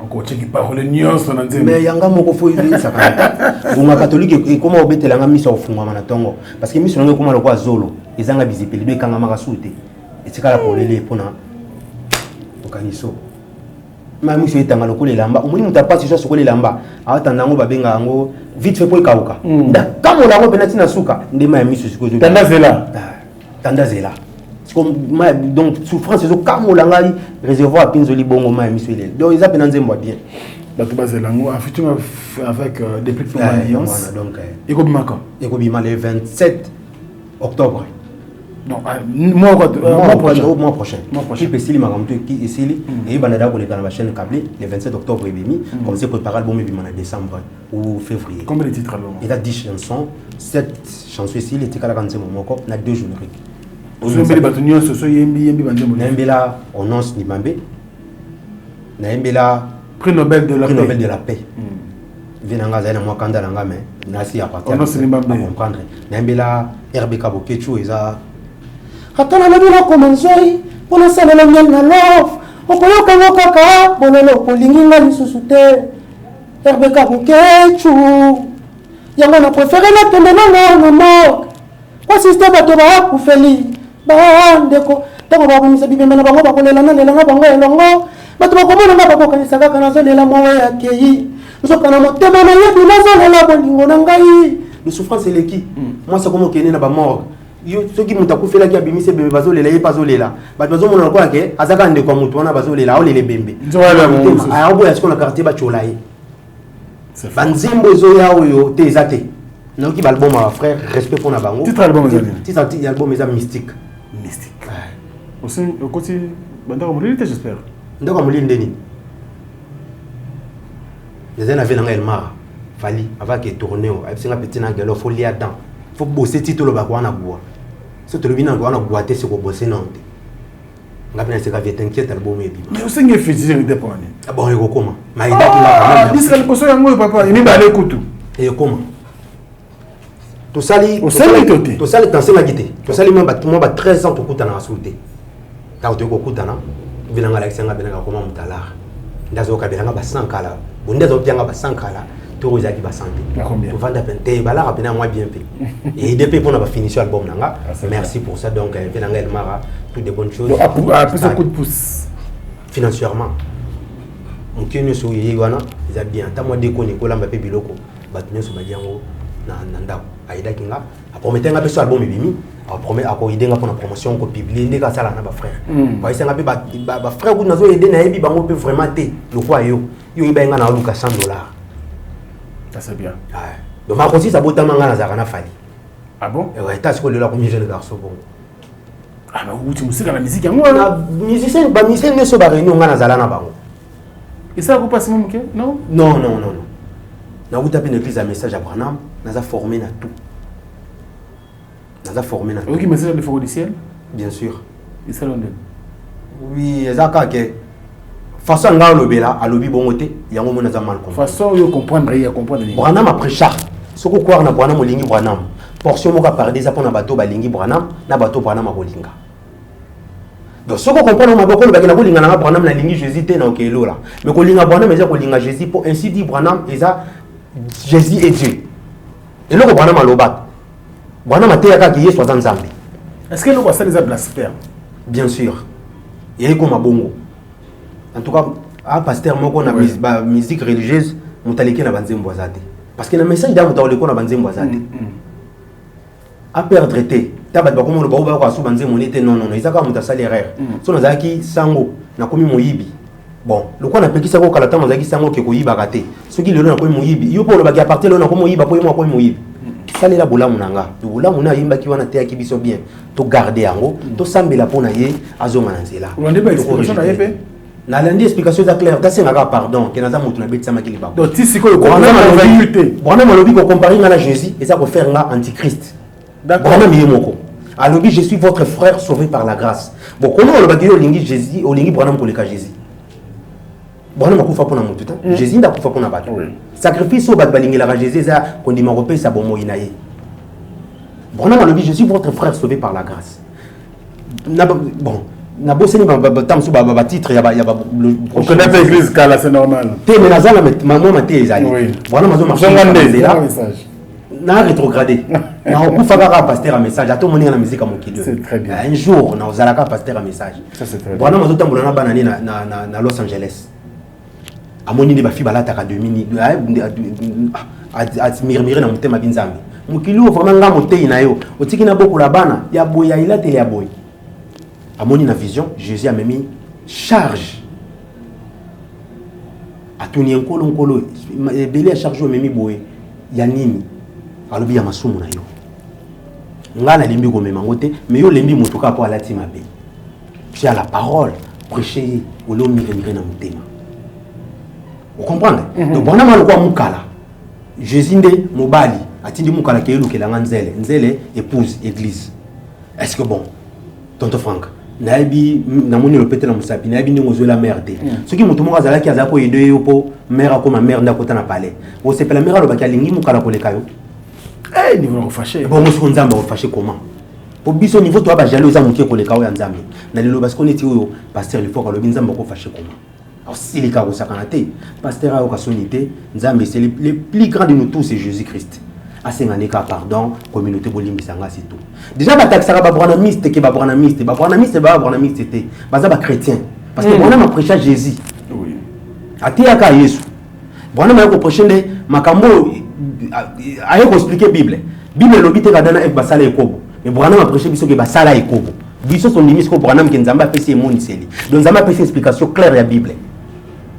Encore tu qui parle nuance na nzembe. Mais yanga moko fo yeli ça quand. Vous ma catholique et comment obetela nga misa ofungwa na tongo parce que misa nga comment le kwa zolo. Ezanga bizipeli be kanga maka sute. Etika la polele pona kaniso ma miso etanga lokola elamba omoni mutu apasi so sokola elamba atanda yango babenga yango vite fait po ekauka ndakamola yango mpena ntina suka nde ma ya miso sikoyo tanda zela donc souffrance ezokamola ngai réservoir apinzoli bongo ma ya miso elele donc eza mpena nzembo ya bien bato bazela yango affectume avec des prix de alliance donc ekobima quand ekobima le 27 octobre. Non, mois prochain. Qui peut s'il m'a ramené qui ici et il va aller dans la chaîne câblée le 27 octobre et demi comme c'est préparé l'album en décembre ou février. Combien de titres album? Il a 10 chansons, 7 chansons ici, les titres à la cancer mon corps, on a 2 génériques. Vous avez battu ce soir yembi bandemo. Nambela Onance Nimambe. Nambela prix Nobel de la paix. Venanga zana moi kanda langa mais nasi à partir. Onance Nimambe comprendre. Nambela RBK Bokechu eza atala na bila komanzoi pona sala la nyal na love okoyoka ngo kaka bololo kolingi nga lisusu te RBK Bokechu yango na préféré na tende na mo kwa système bato ba kufeli ba ndeko tako ba komisa bibembe na bango bakolela na lela nga bango elongo bato bakomona nga bakokanisa kaka nazolela mowe ya kei nzoka na motema na yebi nazolela bolingo na ngai le souffrance eleki moi c'est comme kene na ba mort yo soki mutu akufelaki abimise bembe bazolela ye bazolela bato bazomona lokola ke azaka ndeko ya mutu wana bazolela aolele bembe ayaboya siko na quartier batyola ye banzembo ezoya oyo te eza te nayoki baalbum ya frère respect mpona bango titre ya album eza mystique aussi okoti bandako molili te j'espère ndako ya molili nde nini eza na vie nanga elmara fali avaki etourne o ayebisinga peti na ngelo fo lia dan fo bose ti tolobaka wana bwa so tolobi nango wana bwa te siko bose nano te nga mpe na seka vie t'inquiète album ebima mais osengi efetile te pone bon ekokoma ma edaki disque liboso yango papa emibale kutu ekokoma tosali tansengaki te tosali mwa ba 13 ans tokutanaka sulu te ntango toyei kokutana vinanga lakisanga benaka koma mutalara nde azokabelanga basankala bonde azopianga basankala toko ezalaki basante tovanda mpe te balaka mpena mwa bien mpe ede mpe mpona bafinition album nanga merci pour ça donc mpe nanga elmara toutes de bonnes choses apesa coup de pouce financièrement moke nyonso oyei wana eza bien ata mwa dekoni ekolamba mpe biloko bato nyonso bali yango na ndako ayedaki nga aprometenga mpe so album ebimi akoyedenga mpona promotion kopiblie ndenge asala na bafrère bayesenga mpe bafrère kutu nazoyede nayebi bango mpe vraiment te lokwa yo oyebayenga na aluka $100. Ça c'est bien. Donc ma consiste à botter manga nazara na fali. Ah bon? Et ouais, t'as ce que le là comme jeune garçon bon. Ah bah où tu musique la musique yango. Na musicien ne se ba réunion nga nazala na bango. Et ça vous passe mon que non? Non. Na vous tapez une église à message à Branham, naza formé na tout. OK, message de fort du ciel? Bien sûr. Et ça London. Oui, ezaka ke façon nga lobela alobi bongote yango mona za mal comprendre façon yo comprendre ya comprendre ni Branham après chaque soko quoi na Branham olingi Branham portion moka parler ça pona bato balingi Branham na bato Branham akolinga donc soko comprendre maboko lo bakina kolinga na Branham na lingi Jésus te na okelo là mais kolinga Branham eza kolinga Jésus pour ainsi dit Branham eza Jésus et Dieu et loko Branham aloba Branham ateyaka ki Yesu azanzambe est-ce que loko ça les blasphème bien sûr il y a comme bongo. En tout cas, un pasteur moko na musique religieuse, mutaleke na banzembo azate. Parce que le message da mutaleko na banzembo azate. A perdre té. Tabat ba komo lo ba ko asu banzembo nete non, izaka mutasali erreur. So na zaki sango na komi moyibi. Bon, le ko na pekisa ko kala tamo zaki sango ke koyiba kate. Soki lelo na komi moyibi, yo po lo ba ki appartenir na komi moyiba po yo mo komi moyibi. Sali la bolamu nanga. Bolamu na yimba ki wana te aki biso bien. To garder yango, to sambela pona ye azonga na nzela. Olande ba explication na yebe. Na lundi explication za claire ta senga pardon ke naza mutu na beti sama kili ba donc ti siko ko na vérité bona malobi ko comparer na Jésus et ça ko faire nga antichrist d'accord bona miye moko alobi je suis votre frère sauvé par la grâce bon comment le bagio lingi Jésus o lingi bona ko leka Jésus bona makufa pona mutu ta Jésus nda kufa pona bato sacrifice o bat balingi la Jésus za kondima ko pesa bomo inaye bona malobi je suis votre frère sauvé par la grâce bon na boseni tamsu ba titre ya ba on connaît pas l'église kala c'est normal te mais nazala maman maté ezali voilà mazo marcher na rétrogradé na okufa kaka pasteur à message ato moni na musique à mokili. C'est très bien. Un jour na ozalaka pasteur à message. Ça c'est très bien. Bwana mazo tambola na banani na Los Angeles. Amoni ni ba fi balata ka 2000 at mirmire na mutema binzambi. Mokili o vraiment nga motei na yo. Otiki na beaucoup la bana ya boya ila tele ya boy. Amoni na vision Jésus a mis charge. Atuni nkolo belé charge o memi boy. Ya nini alobi ya masumu na yo ngana lembi ko mema ngote mais yo lembi mutuka po alati mabe puis à la parole prêcher au lo mire na mutema vous comprenez donc bona malo kwa mukala Jésus nde mobali atindi mukala ke yelukela nzele épouse église est-ce que bon tonto Franck naibi namoni le pété na musapi naibi ndingo zo la merde soki mutu mo azala ki azako yede yo po mère comme mère ndakota na palais o c'est la mère lo baki alingi mukala koleka yo Eh niveau fâché bon moi so nzamba o fâché comment po biso niveau to ba jaloux za mukie koleka yo nzambe na lelo parce qu'on est yo pasteur il faut que le nzamba ko fâché comment alors si les cas sakana te pasteur a okasonité nzambe c'est le plus grand de nous tous c'est Jésus-Christ asenganeka pardon communauté bolimbisanga c'est tout déjà bataxaka ba branamiste ke ba branamiste te baza ba chrétien parce que bona ma prêcher Jésus oui atiaka Yesu bona ma ko prêcher nde makambo aye ko expliquer Bible lobi te kadana ek basala ekobo mais bona ma prêcher biso ke basala ekobo biso son limite ko bona ke nzamba pesi emoni seli donc nzamba pesi explication claire ya Bible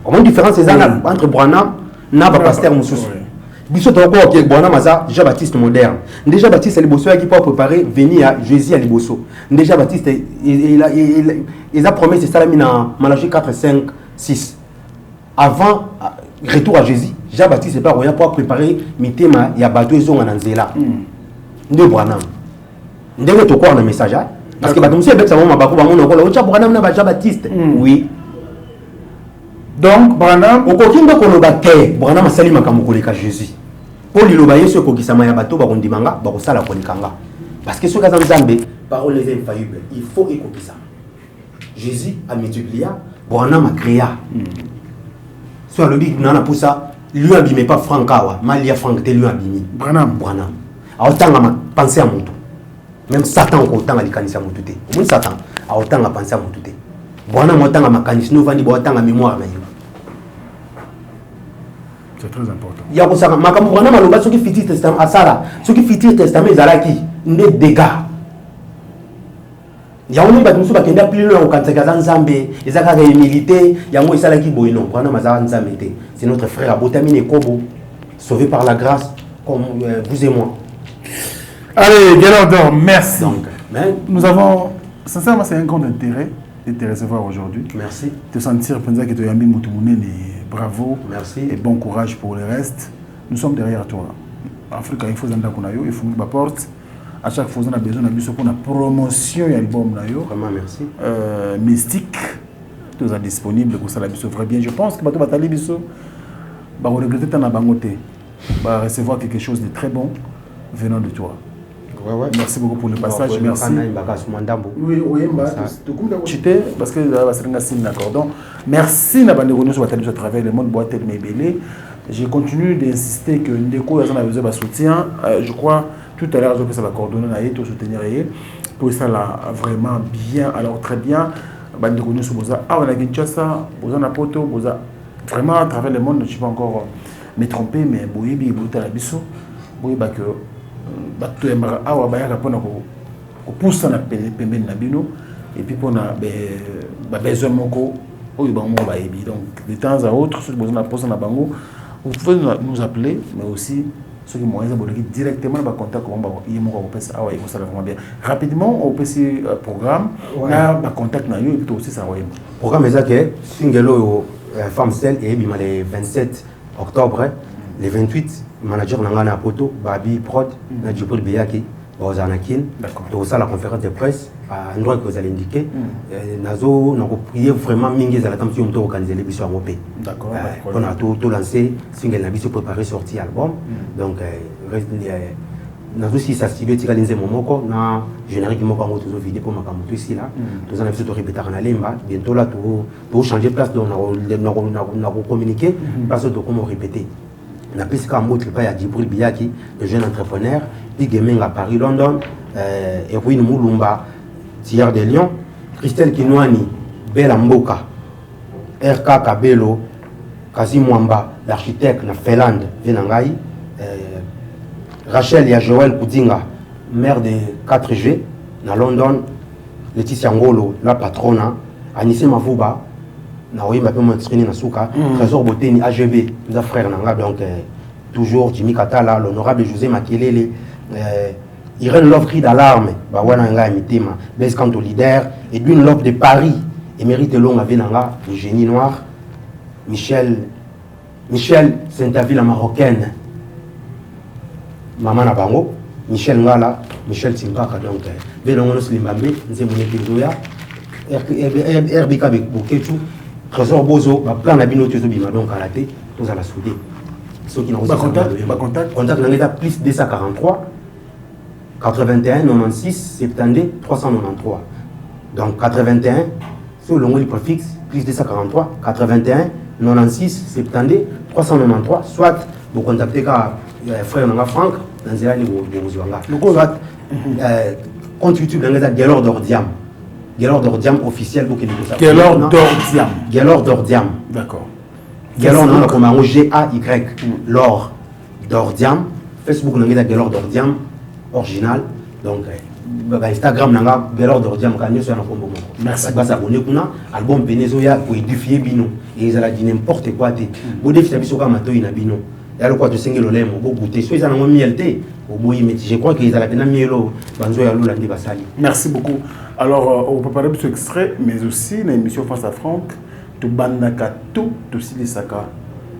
comment différence c'est entre Branham na ba pasteur mususu biso to ko ke bona maza Jean Baptiste moderne déjà Baptiste liboso qui pour préparer venir à Jésus à liboso déjà Baptiste il a promis c'est ça dans Malachie 4:5-6 avant retour à Jésus Jean Baptiste c'est pas roya pour préparer mitema ya bato ezonga na nzela nde Branham ndenge to ko na message parce que bato musie bet ça mama bako bamona ko la ocha Branham na ba Jean Baptiste oui donc Branham okokinga koloba te Branham asali makambo koleka Jésus pour liloba yesu ekokisama ya bato bakondimanga bakosala kolikanga parce que ce cas nzambe parole est infaillible il faut ekokisama Jésus a multiplié Branham a créé soit le big nana pour ça lui abîme pas Frankawa Malia Frank te lui abîme Branham a autant ma penser à mutu même Satan ko autant alikanisa mutu te au moins Satan a autant à penser à mutu te Branham autant ma kanisi no vandi autant à mémoire na yo. C'est très important. Il y a aussi makambo Branham aloba soki fiti testament asala soki fiti testament ezalaki nde dégâts yango ba tumusu bakenda plus loin okantsaka za nzambe ezaka humilité yango esalaki boye non Branham azala nzambe te c'est notre frère Abotamine Kobo sauvé par la grâce comme vous et moi. Allez Galandor, merci. Donc nous avons sincèrement c'est un grand intérêt de te recevoir aujourd'hui. Merci. Te sentir penser que tu as mis Mutumunene. Bravo. Merci. Et bon courage pour le reste. Nous sommes derrière toi. Afrique, il faut il faut nous porte. À chaque fois, on a besoin de la promotion de l'album. Vraiment, merci. Mystique. Tout est disponible pour ça. Très bien. Je pense que tu vas regretter de recevoir quelque chose de très bon venant de toi. Ouais. Merci beaucoup pour le passage. Merci. Oui, parce que d'accord. Donc, merci à travers le monde boîte de je continue d'insister que Ndeko a besoin de soutien. Je crois tout à l'heure que ça va coordonner pour soutenir pour ça là vraiment bien. Alors très bien. Bandeko nous boza ah on a Kinshasa, boza na Poto, boza vraiment à travers le monde. Je ne suis pas encore me tromper mais boyebi bota la biso boyeba que bato emara awa bayaka pona ko poussa na pembeni na bino et puis pona ba besoin moko oyo bango bayebi donc de temps à autre ceux qui besoin na poste na bango vous pouvez nous appeler mais aussi ceux qui moyens bolaki directement ba contact ko ba yemo ko pesa awa yemo ça vraiment bien rapidement au PC programme na ba contact na yo et puis aussi ça wayemo programme ezake singelo femme celle et bima le 27 octobre le 28 manager nangana poto babi prod na Djibril Beyaki Ozanakin donc ça la conférence de presse à endroit que vous allez indiquer nazo na prier vraiment mingi za la tam si on peut organiser les biso en d'accord on a tout lancé single na biso préparer sortie album donc nazo si ça studio tika linze momoko na générique moko ngo toujours vidéo pour makambo ici là nous en avons tout répéter na lemba bientôt là tout changer place donc na communiquer parce que comment répéter na pesika mbote pa ya Djibril Biyaki, le jeune entrepreneur, Pigemeng à Paris, London, Erwin Moulumba, Thierry de Lyon, Christelle Kinwani, Bella Mboka, RK Kabelo, Kazi Mwamba, l'architecte na Finlande, Venangai, Rachel et Joël Koudinga, maire de 4G, na London, Laetitia Ngolo, la patronne, Anissé Mavouba, na Oyimba pe m'exprimer na Souka, Trésor Boteni AGB, nos frères nanga, donc toujours Jimmy Katala, l'honorable José Makelele, Irène Love cri d'alarme, Bawana Nga Mitema, Blaise Kanto leader, Edwin Love de Paris, Émérite Longa Venanga, le génie noir, Michel Saint-Aville la marocaine, Maman Nabango, Michel Ngala, Michel Timbaka, donc Venongonos Limbambe, Nzemune Pindoya, RBK Bokechu, Trésor Bozo, plan Nabino Tuzobima, donc à la tête, tous à la soudée. Ceux qui n'ont pas contact, contact dans l'état plus 243, 81, 96, 72, 393. Donc 81, sur le nom du préfixe, plus 243, 81, 96, 72, 393, soit vous contactez frère Nanga Franck, dans les années où vous avez soit compte YouTube dans les années Gelor d'Ordiam. Gelor d'Ordiam officiel pour qu'il nous Gelor d'Ordiam. Gelor d'Ordiam. D'accord. Gelor on a comme un G-A-Y. Lor d'Ordiam. Facebook on a Gelor d'Ordiam original. Donc Instagram on a Gelor d'Ordiam quand nous sommes en combo. Merci. Parce abonné kuna album Venezuela pour édifier bino et ils allaient dire n'importe quoi te. Vous défiez biso comme mato ina bino. Et alors quoi tu sais que le lait mon beau goûter. Soit ils en ont mielté. Je crois qu'ils allaient bien mielo. Banzo ya lula ndi basali. Merci beaucoup. Alors, on peut parler de ce extrait, mais aussi dans l'émission Face à Franck, tu bandaka tout aussi les sakas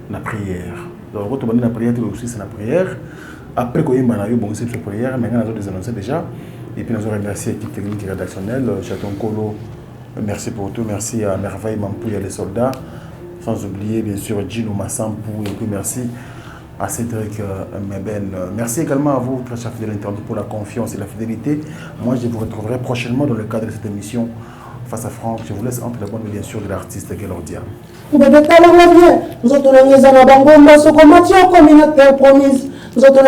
la prière. Donc, quand tu bandes la prière, tu aussi c'est la prière. Après qu'on ait manayo, bon, c'est une prière, mais on a des annoncés déjà. Et puis, nous avons remercié l'équipe technique et rédactionnelle, Chaton Kolo, merci pour tout, merci à Merveille Mampouille et les soldats, sans oublier bien sûr Gino Massampou, et puis merci à Cédric Meben. Merci également à vous, très chers fidèles internautes, pour la confiance et la fidélité. Moi, je vous retrouverai prochainement dans le cadre de cette émission Face à Franck. Je vous laisse entre les bonnes bien sûr de l'artiste Gelordia. Nous avons communauté promise. Nous avons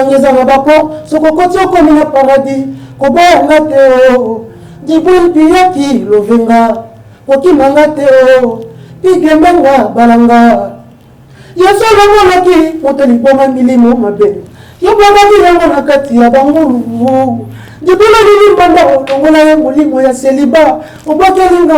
paradis. Djibril Biyaki Lovenga. Okimanga Teo. Pigemenga Balanga. Yeso laki moteli boma milimo mabe yobaba yango na kati ya bangulu dibula lili mbanda ongola ya molimo ya seliba obakelinga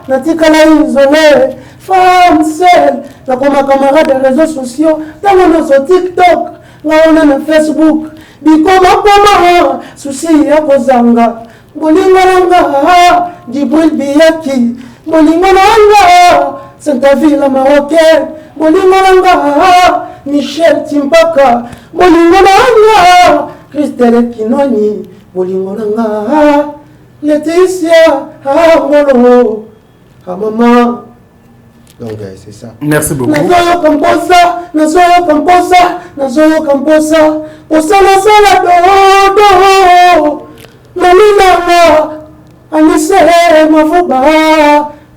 na tikala isolé femme seule na koma camarade de réseaux sociaux tango no so TikTok ngaona na Facebook bikoma koma susi ya kozanga molingo nanga Djibril Biyaki molingo nanga Saint-Aville la marocaine Molingolanga, Michel Timbaka, Molingolanga, Christelle Kinoni, Molingolanga, Laetitia, Ngolo, maman. Donc c'est ça. Merci beaucoup. Nazoyo Kamposa, Osala Sala do, Malina, Anissé Mavouba.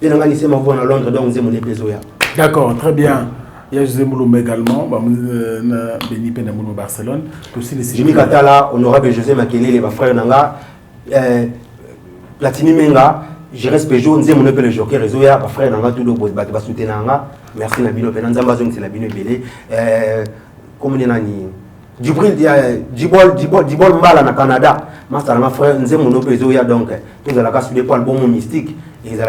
Et on a Anissé Mavouba à Londres, donc c'est mon épisode. D'accord, très bien. Il y a José Mouloumé également, Béni Penamoulou Barcelone. Jimmy Katala, honorable José Makelele, les frères Nanga, Platini Menga, je reste Peugeot, nous avons le joker, les frères Nanga, tout le monde va soutenir Nanga. Merci Nabino Penanza, c'est la Bino Belé. Comme on a dit, Djibol Mbala na Canada, Master ma frère, nous avons le Peugeot, donc, nous avons la des album mystique, et ils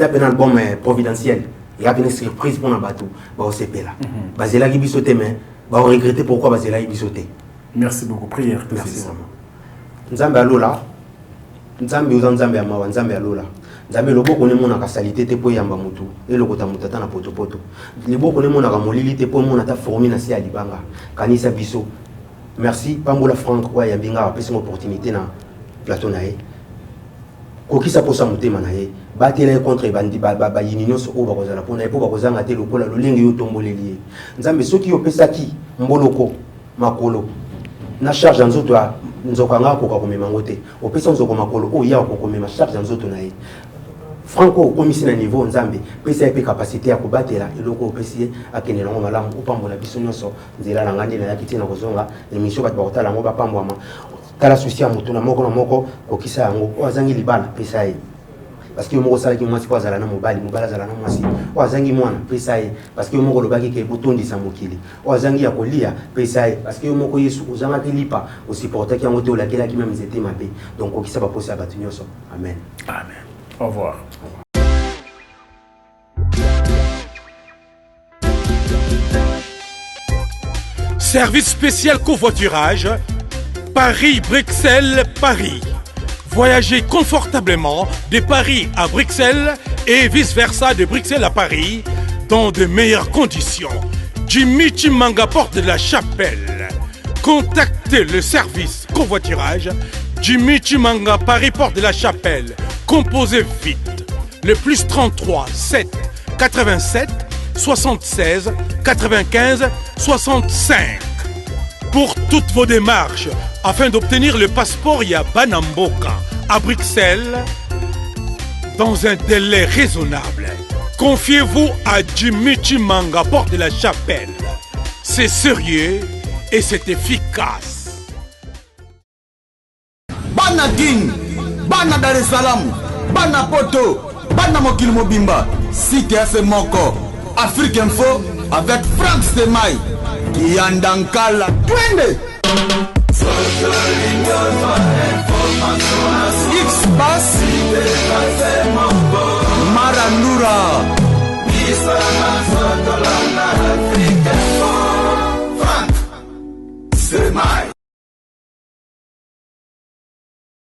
ont un album providentiel. Il y a une surprise pour un bateau. Bah, c'est là. Basela qui bisote, mais bah, on regrette pourquoi Basela qui bisote. Merci beaucoup. Prière. Merci vraiment. Nzambe alola. Nzambe uza nzambe amawa nzambe alola. Nzambe lobo kone mona ka salité te po yamba mutu. Et le kota mutata na poto poto. Lebo kone mona ka molili te po mona ta fourmi na si alibanga. Kanisa biso. Merci Pambola Franck wa yambinga apesi une opportunité na plateau na ye. Kokisa posa mutema na ye. Batela contre bandi ba yinino so o bakozala pona epo bakozanga te lokola lolenge yo tomboleli nzambe soki yo pesaki mboloko makolo na charge nzoto a nzokanga ko ka komema ngote opesa nzoko makolo o ya ko komema charge nzoto na ye Franco okomisi na niveau nzambe pesa pe capacité ya kobatela eloko opesi akene nango malamu opambola biso nyonso nzela na ngandi na yakiti na kozonga émission bat bakotala ngo bapambwama tala souci ya mutu na moko kokisa yango ozangi libala pesa ye parce que moko sala ki mwasi kwa zala na mobali azala na mwasi ozangi mwana pesa ye parce que moko lobaki ke botondisa mokili ozangi ya kolia pesa ye parce que moko Yesu ozanga kilipa osupporter ki yango te olakela ki même zete mabe donc kokisa ba posa batu nyonso amen. Au revoir. Service spécial covoiturage, Paris-Bruxelles, Paris. Voyagez confortablement de Paris à Bruxelles et vice-versa de Bruxelles à Paris dans de meilleures conditions. Jimmy Chimanga, porte de la Chapelle. Contactez le service covoiturage Jimmy Chimanga, Paris, porte de la Chapelle. Composez vite. Le plus 33 7 87 76 95 65. Pour toutes vos démarches, afin d'obtenir le passeport Yabanamboka à Bruxelles, dans un délai raisonnable, confiez-vous à Jimmy Chimanga, porte de la Chapelle. C'est sérieux et c'est efficace. Bana King, Bana Dar es Salaam, Bana Poto, Bana Mokil Mobimba, CTF Moko, Afrique Info avec Frank Stemai, Yandankala, Twende.